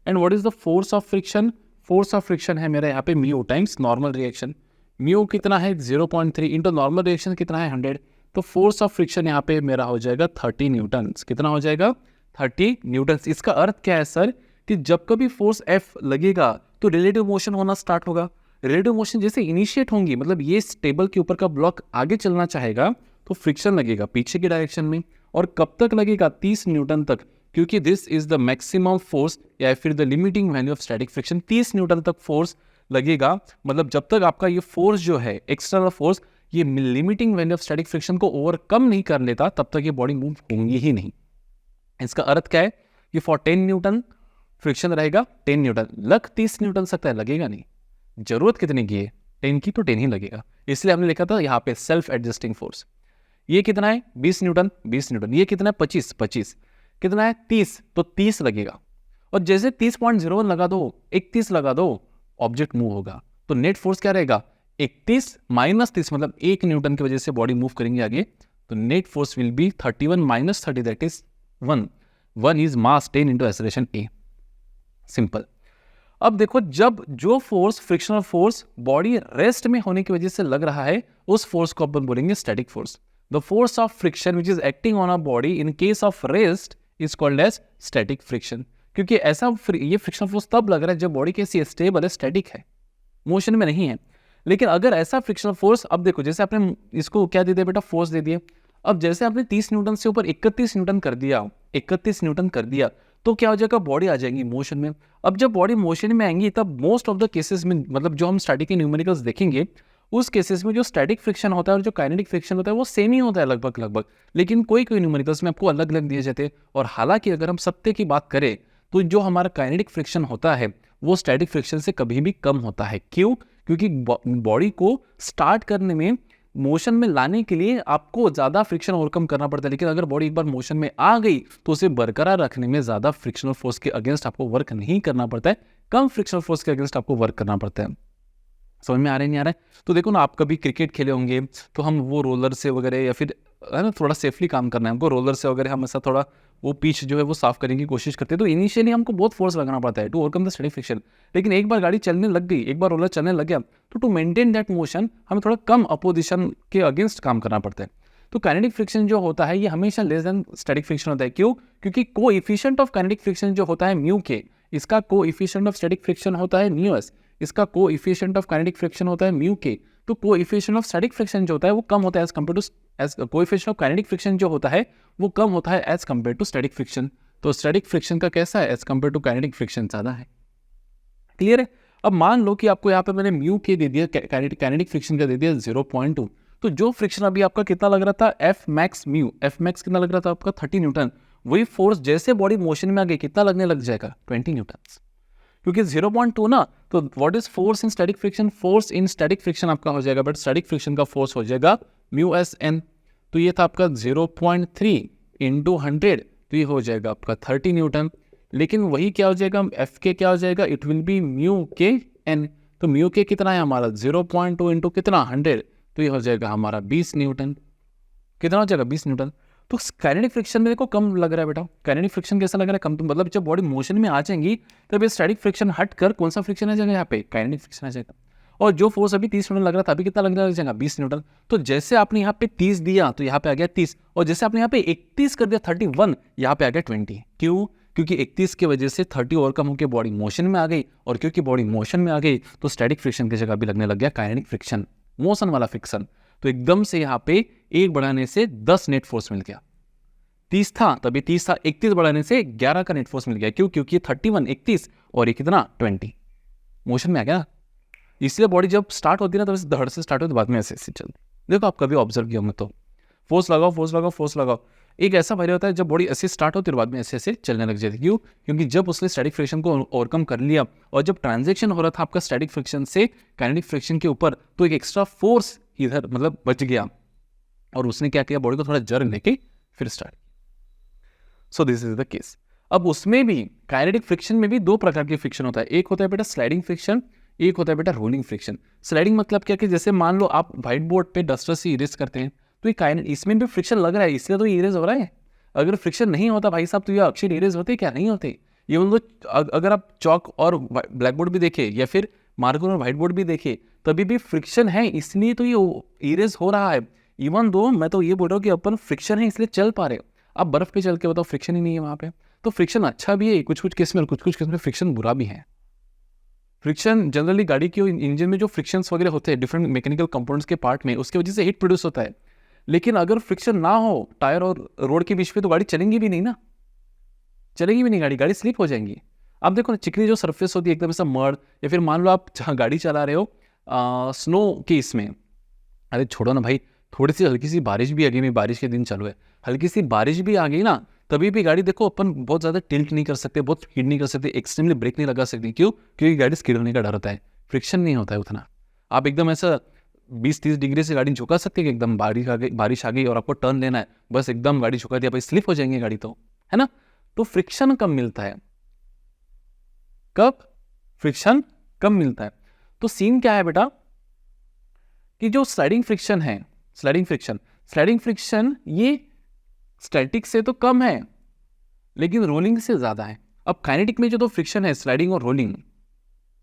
And what is the force of friction, force of friction है मेरा यहाँ पे mu times normal reaction. Mu कितना है 0.3 इंटू नॉर्मल रिएक्शन कितना है 100, तो फोर्स ऑफ फ्रिक्शन यहाँ पे मेरा हो जाएगा 30 न्यूटन्स। कितना हो जाएगा, 30 न्यूटन्स। इसका अर्थ क्या है सर, कि जब कभी फोर्स F लगेगा तो रिलेटिव मोशन होना स्टार्ट होगा। रिलेटिव मोशन जैसे इनिशिएट होंगी, मतलब ये टेबल के ऊपर का ब्लॉक आगे चलना चाहेगा तो फ्रिक्शन लगेगा पीछे की डायरेक्शन में। और कब तक लगेगा, 30 न्यूटन तक, क्योंकि this is the maximum force या फिर the limiting value of static friction. 30 Newton तक फोर्स लगेगा, मतलब जब तक आपका ये फोर्स जो है एक्सटर्नल फोर्स ये limiting value of static friction को ओवरकम नहीं कर लेता, तब तक ये बॉडी मूव होंगी ही नहीं। इसका अर्थ क्या है कि फॉर 10 न्यूटन फ्रिक्शन रहेगा 10 न्यूटन, लग 30 न्यूटन सकता है, लगेगा नहीं। जरूरत कितने की है, 10 की, तो 10 ही लगेगा। इसलिए हमने लिखा था यहाँ पे सेल्फ एडजस्टिंग फोर्स। ये कितना है 20 न्यूटन, 20 न्यूटन। ये कितना है 25, 25। कितना है 30, तो 30 लगेगा। और जैसे 30.01 लगा दो, 31 लगा दो, ऑब्जेक्ट मूव होगा। तो नेट फोर्स क्या रहेगा, 31 माइनस 30, मतलब 1 न्यूटन की वजह से बॉडी मूव करेंगे आगे, तो net force will be 31 minus 30 that is 1। 1 is mass 10 into acceleration a। Simple. अब देखो, जब जो force frictional force body rest में होने की वजह से लग रहा है, उस फोर्स को अपन बोलेंगे static force. The force of friction which is acting on a body in case of rest is called as static friction. क्योंकि ऐसा ये फ्रिक्शनल फोर्स तब लग रहा है जब बॉडी कैसी है, स्टेबल है, स्टैटिक है, मोशन में नहीं है। लेकिन अगर ऐसा फ्रिक्शनल फोर्स, अब देखो जैसे आपने इसको क्या दे दिया बेटा, फोर्स दे दिया। अब जैसे आपने 30 न्यूटन से ऊपर 31 न्यूटन कर दिया, 31 न्यूटन कर दिया, तो क्या हो जाएगा, बॉडी आ जाएगी मोशन में। अब जब बॉडी मोशन में आएंगी तब मोस्ट ऑफ द केसेस में, मतलब जो हम स्टैटिक के न्यूमेरिकल्स देखेंगे उस केसेस में जो स्टैटिक फ्रिक्शन होता है और जो काइनेटिक फ्रिक्शन होता है वो सेम ही होता है लगभग। लेकिन कोई न्यूमेरिकल्स में आपको अलग अलग दिए जाते हैं। और हालांकि अगर हम सत्य की बात करें तो जो हमारा काइनेटिक फ्रिक्शन होता है वो स्टैटिक फ्रिक्शन से कभी भी कम होता है। क्यों, क्योंकि बॉडी को स्टार्ट करने में, मोशन में लाने के लिए आपको ज़्यादा फ्रिक्शन ओवरकम करना पड़ता है। लेकिन अगर बॉडी एक बार मोशन में आ गई तो उसे बरकरार रखने में ज़्यादा फ्रिक्शनल फोर्स के अगेंस्ट आपको वर्क नहीं करना पड़ता है, कम फ्रिक्शनल फोर्स के अगेंस्ट आपको वर्क करना पड़ता है। समझ में आ रहा है नहीं आ रहा है? तो देखो ना, आप कभी क्रिकेट खेले होंगे तो हम वो रोलर से वगैरह, या फिर है ना, थोड़ा सेफली काम करना है हमको, रोलर से वगैरह हम ऐसा थोड़ा वो पिच जो है वो साफ करने की कोशिश करते हैं। तो इनिशियली हमको बहुत फोर्स लगाना पड़ता है to overcome the static friction. लेकिन एक बार गाड़ी चलने लग गई, एक बार रोलर चलने लग गया, तो टू मेंटेन दैट मोशन हमें थोड़ा कम अपोजिशन के अगेंस्ट काम करना पड़ता है। तो काइनेटिक फ्रिक्शन जो होता है ये हमेशा लेस देन स्टैटिक फ्रिक्शन होता है। क्यों, क्योंकि कोएफिशिएंट ऑफ काइनेटिक फ्रिक्शन जो होता है म्यू के, इसका कोएफिशिएंट ऑफ स्टैटिक फ्रिक्शन होता है म्यू एस, इसका कोएफिशिएंट ऑफ काइनेटिक फ्रिक्शन होता है म्यू के। तो कोएफिशिएंट ऑफ स्टैटिक फ्रिक्शन जो होता है वो कम होता है as compare to, as coefficient of kinetic friction जो होता है वो कम होता है as compare to static friction. तो स्टैटिक फ्रिक्शन का कैसा है, as compare to kinetic friction ज़्यादा है। क्लियर है? अब मान लो कि आपको यहाँ पे मैंने म्यू के दे दिया, काइनेटिक फ्रिक्शन का दे दिया 0.2। तो जो फ्रिक्शन अभी आपका कितना लग रहा था, F max mu, F max कितना लग रहा था आपका 30 न्यूटन, वही फोर्स जैसे बॉडी मोशन में आ गई कितना लगने लग जाएगा 20 न्यूटन। क्योंकि 0.2 ना, तो what is force in static friction, force in static friction आपका हो जाएगा, बट स्टैटिक फ्रिक्शन का फोर्स हो जाएगा म्यू एस एन। तो ये था आपका 0.3 इंटू 100, तो ये हो जाएगा आपका 30 न्यूटन। लेकिन वही क्या हो जाएगा, एफ के क्या हो जाएगा, इट विल बी म्यू के एन। तो म्यू के कितना है हमारा 0.2 इंटू कितना 100, तो ये हो जाएगा हमारा 20 न्यूटन। कितना हो जाएगा 20 न्यूटन। तो काइनेटिक फ्रिक्शन में देखो कम लग रहा है बेटा, काइनेटिक फ्रिक्शन कैसा लग रहा है कम, तो मतलब जब बॉडी मोशन में आ जाएंगी तब ये स्टैटिक फ्रिक्शन हट कर कौन सा फ्रिक्शन आ जाएगा यहाँ पे, काइनेटिक फ्रिक्शन आ जाएगा। और जो फोर्स अभी 30 न्यूटन लग रहा था अभी कितना लग जाएगा 20 न्यूटन। तो जैसे आपने यहाँ पे 30 दिया तो यहाँ पे आ गया 30, और जैसे आपने यहाँ पे 31 कर दिया 31, यहाँ पे आ गया 20। क्यों, क्योंकि 31 की वजह से 30 ओवरकम होकर बॉडी मोशन में आ गई, और क्योंकि बॉडी मोशन में आ गई तो स्टैटिक फ्रिक्शन की जगह भी लगने लग गया काइनेटिक फ्रिक्शन, मोशन वाला फ्रिक्शन। तो एकदम से यहाँ पे 1 बढ़ाने से 10 नेट फोर्स मिल गया। 30 था तभी 30 था, 31 बढ़ाने से 11 का नेट फोर्स मिल गया। क्यों, क्योंकि 31 31 और ये कितना 20 मोशन में आ गया। इसलिए बॉडी जब स्टार्ट होती है ना तो धड़ से स्टार्ट होती है, बाद में ऐसे चलती। देखो आप कभी ऑब्जर्व किया होंगे तो फोर्स लगाओ फोर्स लगाओ फोर्स लगाओ, एक ऐसा पहले होता है जब बॉडी ऐसे स्टार्ट होती है बाद में ऐसे ऐसे चलने लग जाती है। क्यों? क्योंकि जब उसने स्टैटिक फ्रिक्शन को ओवरकम कर लिया और जब ट्रांजेक्शन हो रहा था आपका स्टैटिक फ्रिक्शन से काइनेटिक फ्रिक्शन के ऊपर, तो एक एक्स्ट्रा फोर्स इधर मतलब बच गया और उसने क्या किया, बॉडी को थोड़ा जर्क लेके फिर start. So this is the case. अब उसमें भी काइनेटिक फ्रिक्शन में भी दो प्रकार के फ्रिक्शन होता है, एक होता है बेटा स्लाइडिंग फ्रिक्शन, एक होता है बेटा रोलिंग फ्रिक्शन। स्लाइडिंग मतलब क्या कि जैसे मान लो आप व्हाइट बोर्ड पे डस्टर से इरेज करते हैं तो ये इसमें भी फ्रिक्शन लग रहा है इसलिए तो ये इरेज हो रहा है। अगर फ्रिक्शन नहीं होता भाई साहब तो ये अक्षर इरेज होते क्या? नहीं होते। ये मतलब अगर आप चौक और ब्लैक बोर्ड भी देखे या फिर मार्कर और व्हाइट बोर्ड भी देखे तभी भी फ्रिक्शन है इसलिए तो ये इरेज हो रहा है। इवन दो मैं तो ये बोल रहा हूँ कि अपन फ्रिक्शन है इसलिए चल पा रहे हो। आप बर्फ पे चल के बताओ फ्रिक्शन ही नहीं है वहां पे, तो फ्रिक्शन अच्छा भी है कुछ कुछ केस में और कुछ कुछ केस में फ्रिक्शन बुरा भी है। फ्रिक्शन जनरली गाड़ी के इंजन में जो फ्रिक्शंस वगैरह होते हैं डिफरेंट मैकेनिकल कंपोनेंट्स के पार्ट में, उसकी वजह से हीट प्रोड्यूस होता है। लेकिन अगर फ्रिक्शन ना हो टायर और रोड के बीच में तो गाड़ी चलेंगी भी नहीं ना, चलेगी भी नहीं गाड़ी, गाड़ी स्लिप हो जाएंगी। आप देखो ना चिकनी जो सरफेस होती है एकदम ऐसा मर्ड, या फिर मान लो आप जहाँ गाड़ी चला रहे हो स्नो के इसमें, अरे छोड़ो ना भाई, थोड़ी सी हल्की सी बारिश भी आ गई, बारिश के दिन चालू है, हल्की सी बारिश भी आ गई ना तभी भी गाड़ी देखो अपन बहुत ज़्यादा टिल्ट नहीं कर सकते, बहुत स्पीड नहीं कर सकते, एक्सट्रीमली ब्रेक नहीं लगा सकते। क्यों? क्योंकि गाड़ी स्किड होने का डर होता है, फ्रिक्शन नहीं होता है उतना। आप एकदम ऐसा 20-30 डिग्री से गाड़ी झुका सकते हैं कि एकदम बारिश आ गई और आपको टर्न लेना है, बस एकदम गाड़ी झुका दिया भाई स्लिप हो जाएंगे गाड़ी, तो है ना। तो फ्रिक्शन कम मिलता है, कब? फ्रिक्शन कम मिलता है। तो सीन क्या है बेटा कि जो स्लाइडिंग फ्रिक्शन है, स्लाइडिंग फ्रिक्शन ये स्टैटिक से तो कम है लेकिन रोलिंग से ज्यादा है। अब काइनेटिक में जो तो फ्रिक्शन है स्लाइडिंग और रोलिंग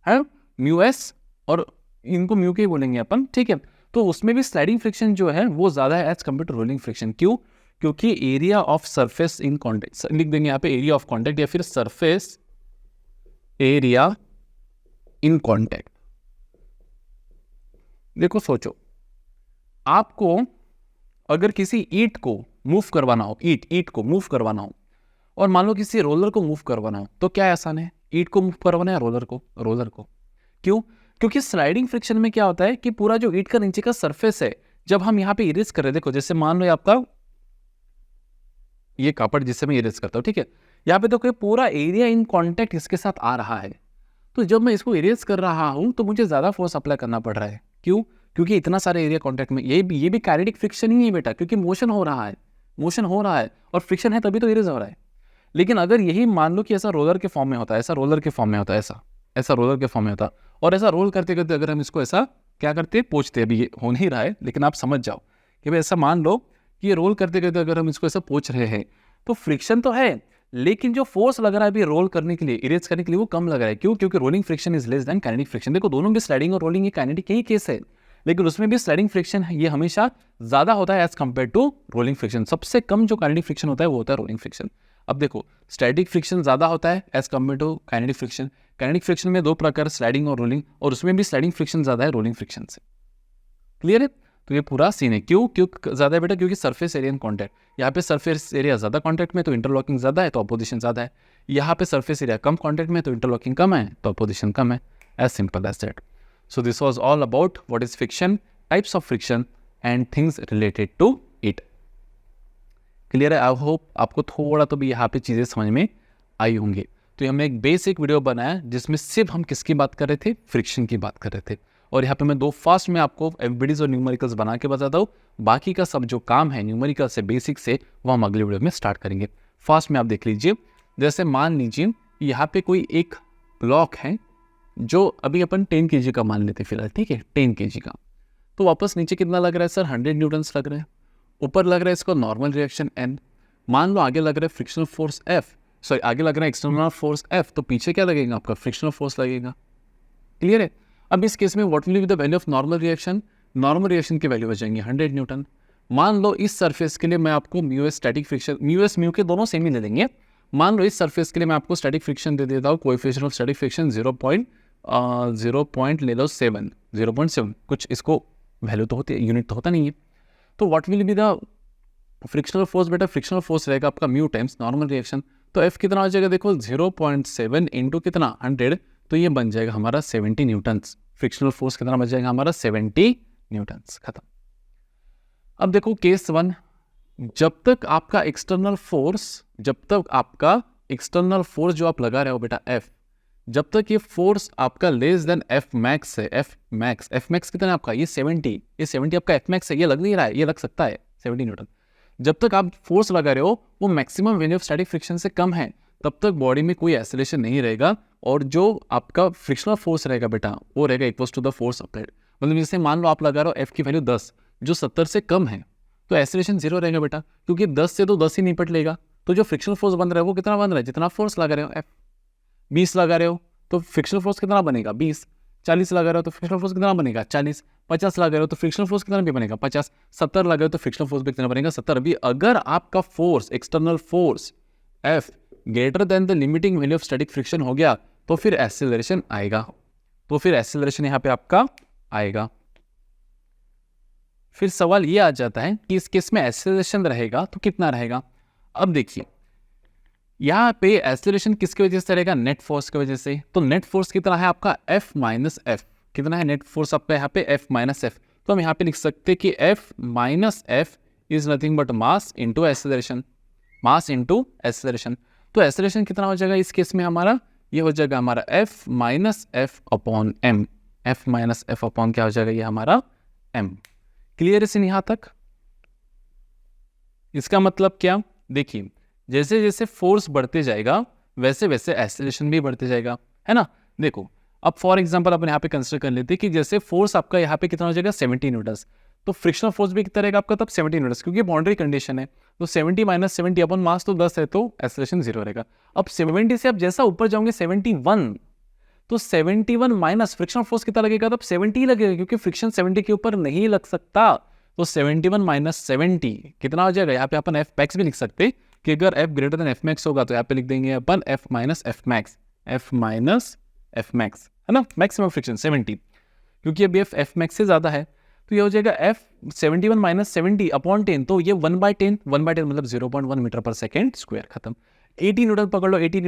है म्यू एस, और इनको म्यू के ही बोलेंगे अपन, ठीक है। तो उसमें भी स्लाइडिंग फ्रिक्शन जो है वो ज्यादा है as compare to rolling friction. क्यों? क्योंकि area of surface in contact लिख देंगे यहाँ पे, एरिया ऑफ कॉन्टेक्ट या फिर सरफेस एरिया इन कॉन्टेक्ट। देखो सोचो, आपको अगर किसी ईंट को मूव करवाना हो, ईंट को मूव करवाना हो, और मान लो किसी रोलर को मूव करवाना हो, तो क्या आसान है, ईंट को मूव करवाना है रोलर को? रोलर को। क्यों? क्योंकि स्लाइडिंग फ्रिक्शन में क्या होता है कि पूरा जो ईंट का नीचे का सरफेस है जब हम यहाँ पे इरेज कर रहे हैं, देखो जैसे मान लो आपका ये कापड़ जिससे मैं इरेज करता हूँ, ठीक है, यहाँ पे तो कोई पूरा एरिया इन कॉन्टेक्ट इसके साथ आ रहा है, तो जब मैं इसको इरेज कर रहा हूं तो मुझे ज्यादा फोर्स अप्लाई करना पड़ रहा है। क्यों? क्योंकि इतना सारे एरिया कांटेक्ट में, ये भी काइनेटिक फ्रिक्शन ही है बेटा, क्योंकि मोशन हो रहा है, और फ्रिक्शन है तभी तो इरेज हो रहा है। लेकिन अगर यही मान लो कि ऐसा रोलर के फॉर्म में होता है, ऐसा रोलर के फॉर्म में होता है, ऐसा रोलर के फॉर्म में होता, और ऐसा रोल करते करते अगर हम इसको ऐसा क्या करते हैं, पोंछते, अभी ये हो नहीं रहा है लेकिन आप समझ जाओ कि भाई ऐसा मान लो कि ये रोल करते करते अगर हम इसको ऐसा पोंछ रहे हैं तो फ्रिक्शन तो है लेकिन जो फोर्स लग रहा है अभी रोल करने के लिए, इरेज करने के लिए, वो कम लग रहा है। क्यों? क्योंकि rolling friction is less than kinetic friction. देखो दोनों भी स्लाइडिंग और रोलिंग ये काइनेटिक ही केस है, लेकिन उसमें भी स्लाइडिंग फ्रिक्शन ये हमेशा ज्यादा होता है as compare to rolling friction. सबसे कम जो काइनेटिक फ्रिक्शन होता है वो होता है रोलिंग फ्रिक्शन। अब देखो स्टैटिक फ्रिक्शन ज्यादा होता है as compare to kinetic friction. Kinetic friction में दो प्रकार, स्लाइडिंग और रोलिंग, और उसमें भी स्लाइडिंग फ्रिक्शन ज्यादा है रोलिंग फ्रिक्शन से। क्लियर है? तो ये पूरा सीन है। क्यों ज्यादा है बेटा? क्योंकि सरफेस एरिया इन कॉन्टैक्ट, यहाँ पे सरफेस एरिया ज्यादा कॉन्टैक्ट में तो इंटरलॉकिंग ज्यादा है तो अपोजिशन ज्यादा है, यहाँ पे सरफेस एरिया कम कॉन्टैक्ट में तो इंटरलॉकिंग कम है तो अपोजिशन कम है। As simple as that. So this was all about what is friction, types of friction and things related to it. Clear है? आई होप आपको थोड़ा तो भी यहाँ पे चीजें समझ में आई होंगी। तो हमने एक बेसिक वीडियो बनाया जिसमें सिर्फ हम किसकी बात कर रहे थे, फ्रिक्शन की बात कर रहे थे, और यहाँ पे मैं दो फास्ट में आपको एफबीडीज और न्यूमेरिकल्स बना के बताता हूँ। बाकी का सब जो काम है न्यूमेरिकल से बेसिक से वो हम अगले वीडियो में स्टार्ट करेंगे। फास्ट में आप देख लीजिए, जैसे मान लीजिए यहाँ पे कोई एक ब्लॉक है जो अभी अपन 10 kg का मान लेते फिलहाल, ठीक है, 10 kg का, तो वापस नीचे कितना लग रहा है सर? 100 न्यूटन्स लग रहा है। ऊपर लग रहा है इसको नॉर्मल रिएक्शन N, मान लो आगे लग रहा है फ्रिक्शनल फोर्स F, सॉरी आगे लग रहा है एक्सटर्नल फोर्स F, तो पीछे क्या लगेगा आपका? फ्रिक्शनल फोर्स लगेगा। क्लियर है? अब इस केस में what will be the value of normal reaction? Normal reaction की वैल्यू बचेंगे 100 न्यूटन। मान लो इस सरफेस के लिए मैं आपको mu S static friction, mu S mu के दोनों सेम ही ले लेंगे। मान लो इस सरफेस के लिए मैं आपको स्टैटिक फ्रिक्शन दे देता हूँ, कोएफिशिएंट ऑफ स्टैटिक फ्रिक्शन 0.0 ले लो 7, 0.7 कुछ, इसको वैल्यू तो होती है, यूनिट तो होता नहीं है। तो what will be the frictional force? बेटा फ्रिक्शनल फोर्स रहेगा आपका म्यू टाइम्स नॉर्मल रिएक्शन, तो एफ कितना हो जाएगा? देखो 0.7 इंटू कितना 100, तो ये बन जाएगा हमारा 70 न्यूटन्स। फ्रिक्शनल फोर्स कितना बच जाएगा हमारा? 70 न्यूटन्स। खत्म। अब देखो केस 1, जब तक आपका एक्सटर्नल फोर्स जो आप लगा रहे हो बेटा F, जब तक ये फोर्स आपका लेस देन F मैक्स है, F मैक्स कितना है आपका, ये 70 आपका F मैक्स है, ये लग नहीं रहा है, ये लग सकता है 70 न्यूटन। जब तक आप फोर्स लगा रहे हो वो maximum value of static friction से कम है, तब तक बॉडी में कोई एक्सेलरेशन नहीं रहेगा, और जो आपका फ्रिक्शनल फोर्स रहेगा बेटा वो रहेगा equal to the force applied. मतलब जैसे मान लो आप लगा रहे हो F की वैल्यू 10 जो 70 से कम है, तो एक्सेलरेशन 0 रहेगा बेटा, क्योंकि 10 से तो 10 ही निपट लेगा। तो जो फ्रिक्शनल फोर्स बन रहा है वो कितना बन रहा है, जितना फोर्स लगा रहे हो F 20 लगा रहे हो तो फ्रिक्शनल फोर्स कितना बनेगा 20, 40 लगा रहे हो तो फ्रिक्शनल फोर्स कितना बनेगा 40, 50 लगा रहे हो तो फ्रिक्शनल फोर्स कितना भी बनेगा 50, 70 लगा रहे हो तो फ्रिक्शनल फोर्स भी कितना बनेगा 70। अभी अगर आपका force external force F greater than the limiting value of static friction हो गया तो फिर एक्सेलरेशन आएगा, यहाँ पे आपका आएगा। फिर सवाल ये आ जाता है कि इस केस में एक्सेलरेशन रहेगा तो कितना रहेगा। अब देखिए यहाँ पे एक्सेलरेशन किसकी वजह से रहेगा, नेट फोर्स की वजह से। तो नेट फोर्स कितना है आपका F माइनस F, कितना है नेट फोर्स आपका यहाँ पे F माइनस F। तो हम यहाँ पे लिख सकते हैं कि F minus F is nothing but mass into acceleration, तो एक्सेलरेशन कितना हो जाएगा इस केस में हमारा, ये हो जाएगा हमारा F minus F upon M, F minus F upon क्या हो जाएगा ये हमारा M। क्लियर है सिन यहाँ तक। इसका मतलब क्या, देखिए जैसे जैसे फोर्स बढ़ते जाएगा वैसे वैसे एक्सेलरेशन भी बढ़ते जाएगा, है ना। देखो अब फॉर एग्जांपल अपन यहाँ पे कंसिडर कर लेते हैं कि जैसे फोर्स आपका यहाँ पे कितना हो जाएगा 70 न्यूटन, तो फ्रिक्शनल फोर्स भी कितना रहेगा आपका तब 70 न्यूटन, क्योंकि बाउंड्री कंडीशन है। तो 70 माइनस 70 अपन मास तो 10 है तो एक्सेलरेशन 0 रहेगा। अब 70 से आप जैसा ऊपर जाओगे 71, तो 71 माइनस फ्रिक्शनल फोर्स कितना लगेगा तब 70 ही लगेगा, क्योंकि फ्रिक्शन 70 के ऊपर नहीं लग सकता। तो 71 माइनस 70 कितना हो जाएगा, यहाँ पे अपन F मैक्स भी लिख सकते हैं कि अगर F greater than F max होगा तो यहाँ पे लिख देंगे अपन F माइनस F मैक्स, है ना, मैक्सिमम फ्रिक्शन 70, क्योंकि अभी F मैक्स से ज्यादा है। तो ये हो जाएगा F 71 माइनस 70 अपॉन 10, तो ये 1/10 मतलब 0.1 मीटर पर सेकेंड स्क्वायर, खत्म। 80 न्यूटन पकड़ लो, 80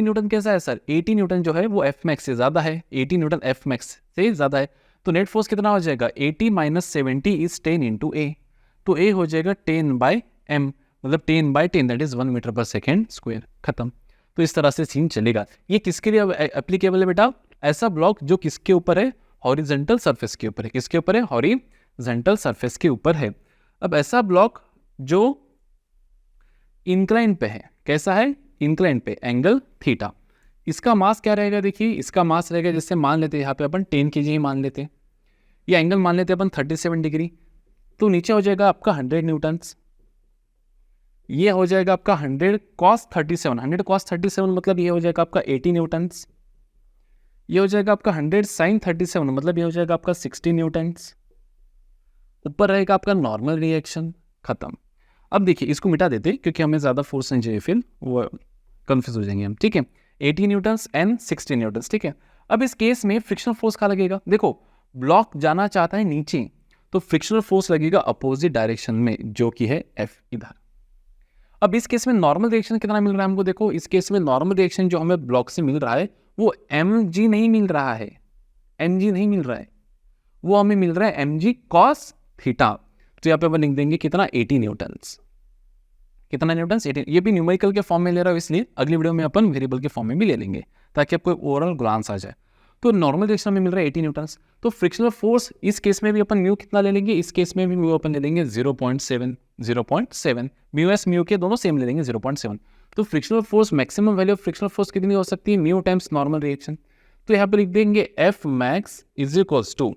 न्यूटन कैसा है सर, 80 न्यूटन जो है वो F मैक्स से ज्यादा है, 80 न्यूटन F मैक्स से ज्यादा है। तो नेट फोर्स कितना हो जाएगा 80 माइनस 70 इज 10 इंटू A, तो A हो जाएगा 10/M, मतलब 10/10 दैट इज 1 मीटर पर सेकेंड स्क्वायर, खत्म। तो इस तरह से सीन चलेगा। ये किसके लिए एप्लीकेबल है बेटा, ऐसा ब्लॉक जो किसके ऊपर है, हॉरिजेंटल सरफेस के ऊपर है। किसके ऊपर है, हॉरिजेंटल सरफेस के ऊपर है। अब ऐसा ब्लॉक जो इंक्लाइन पे है, कैसा है, इंक्लाइन पे, एंगल थीटा, इसका मास क्या रहेगा, देखिए इसका मास रहेगा, जैसे मान लेते हैं यहाँ पे अपन 10 kg ही मान लेते हैं, ये एंगल मान लेते हैं अपन 37 डिग्री, तो नीचे हो जाएगा आपका 100 न्यूटन्स, ये हो जाएगा आपका 100 cos 37 मतलब ये हो जाएगा आपका 80 न्यूटन्स, ये हो जाएगा आपका 100 sin 37 मतलब ये हो जाएगा आपका 60 न्यूटन्स, ऊपर रहेगा आपका नॉर्मल रिएक्शन, खत्म। अब देखिए इसको मिटा देते क्योंकि हमें ज्यादा फोर्स नहीं चाहिए, फिर वो कंफ्यूज हो जाएंगे हम, ठीक है। 80 न्यूटन्स एंड 60 न्यूटन्स, ठीक है। अब इस केस में फ्रिक्शनल फोर्स क्या लगेगा, देखो ब्लॉक जाना चाहता है नीचे, तो फ्रिक्शनल फोर्स लगेगा अपोजिट डायरेक्शन में जो कि है F इधर। अब इस केस में नॉर्मल रिएक्शन कितना मिल रहा है हमको, देखो इस केस में नॉर्मल रिएक्शन जो हमें ब्लॉक से मिल रहा है वो mg नहीं मिल रहा है, वो हमें मिल रहा है mg cos थीटा। तो यहाँ पे अपन लिख देंगे कितना 80 न्यूटन्स, कितना न्यूटन्स 80, ये भी न्यूमेरिकल के फॉर्म में ले रहा हूँ इसलिए अगली वीडियो में अपन वेरिएबल के फॉर्म में भी ले लेंगे ताकि आपको ओवरऑल ग्लांस आ जाए। तो नॉर्मल रिएक्शन में मिल रहा है 80 न्यूटन्स, तो फ्रिक्शनल फोर्स इस केस में भी अपन म्यू कितना ले लेंगे, इस केस में भी म्यू अपन ले लेंगे 0.7 म्यू एस म्यू के दोनों सेम ले लेंगे 0.7। तो frictional force maximum value of frictional force कितनी हो सकती है, म्यू टाइम्स नॉर्मल रिएक्शन। तो यहाँ पे लिख देंगे F max is equals to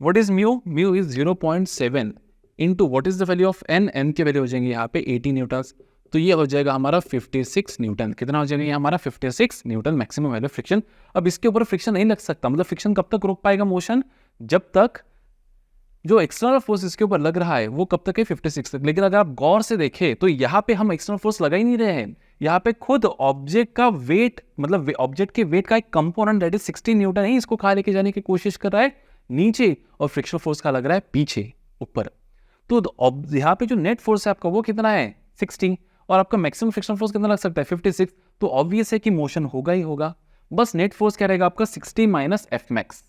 what is mu is 0.7 into what is the value of n के वैल्यू हो जाएंगे यहाँ पे 80 न्यूटन्स, तो ये हो जाएगा हमारा 56 न्यूटन, कितना हो जाएगा ये हमारा 56 न्यूटन मैक्सिमम वैल्यू फ्रिक्शन। अब इसके ऊपर फ्रिक्शन नहीं लग सकता, मतलब फ्रिक्शन कब तक रोक पाएगा मोशन, जब तक जो एक्सटर्नल फोर्स इसके ऊपर लग रहा है वो कब तक है 56 तक। लेकिन अगर आप गौर से देखें तो यहाँ पे हम एक्सटर्नल फोर्स लगा ही नहीं रहे हैं, यहाँ पे खुद ऑब्जेक्ट का वेट, मतलब ऑब्जेक्ट के वेट का एक कंपोनेंट दैट इज 60 न्यूटन है, इसको खा लेके जाने की कोशिश कर रहा है नीचे, और फ्रिक्शनल फोर्स का लग रहा है पीछे ऊपर। तो यहाँ पे जो नेट फोर्स है आपका वो कितना है 60, और आपका मैक्सिमम फ्रिक्शनल फोर्स कितना लग सकता है 56, तो ऑब्वियस है कि मोशन होगा ही होगा। बस नेट फोर्स क्या रहेगा आपका 60 माइनस F मैक्स,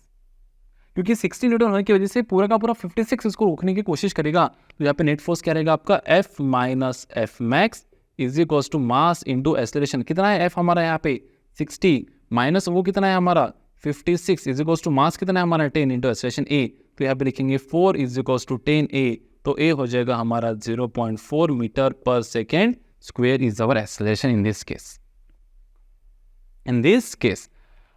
क्योंकि 60 न्यूटन होने की वजह से पूरा का पूरा 56 इसको रोकने की कोशिश करेगा। तो यहाँ पे नेट फोर्स क्या रहेगा आपका, F minus F max is equals to mass into acceleration. कितना है F हमारा यहाँ पे 60 माइनस वो कितना है हमारा 56 इज इक्वल्स टू मास कितना है हमारा 10 इंटू एक्सेलरेशन A। तो यहाँ पे लिखेंगे 4 इज इक्वल्स टू 10A। तो A हो जाएगा हमारा 0.4 मीटर पर second square is our acceleration in this case.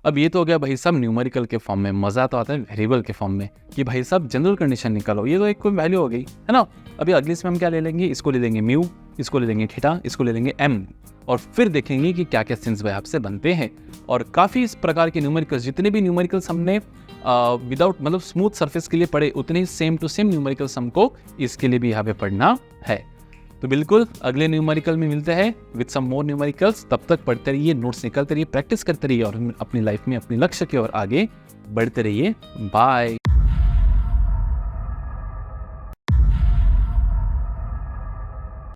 अब ये तो हो गया भाई साहब न्यूमेरिकल के फॉर्म में। मजा तो आता है वेरिएबल के फॉर्म में कि भाई साहब जनरल कंडीशन निकालो, ये तो एक कोई वैल्यू हो गई है ना। अभी अगली इसमें हम क्या ले लेंगे, इसको ले लेंगे म्यू, इसको ले लेंगे थीटा, इसको ले लेंगे एम, और फिर देखेंगे कि क्या क्या सिंस भाई आपसे बनते हैं। और काफ़ी इस प्रकार के न्यूमेरिकल्स, जितने भी न्यूमेरिकल्स हमने विदाउट मतलब स्मूथ सरफेस के लिए पढ़े, उतने ही सेम टू सेम न्यूमेरिकल्स हमको इसके लिए भी यहाँ पे पढ़ना है। तो बिल्कुल अगले न्यूमेरिकल में मिलते हैं विद सम मोर न्यूमेरिकल्स। तब तक पढ़ते रहिए, नोट्स निकालते रहिए, प्रैक्टिस करते रहिए और अपनी लाइफ में अपने लक्ष्य की ओर आगे बढ़ते रहिए। बाय।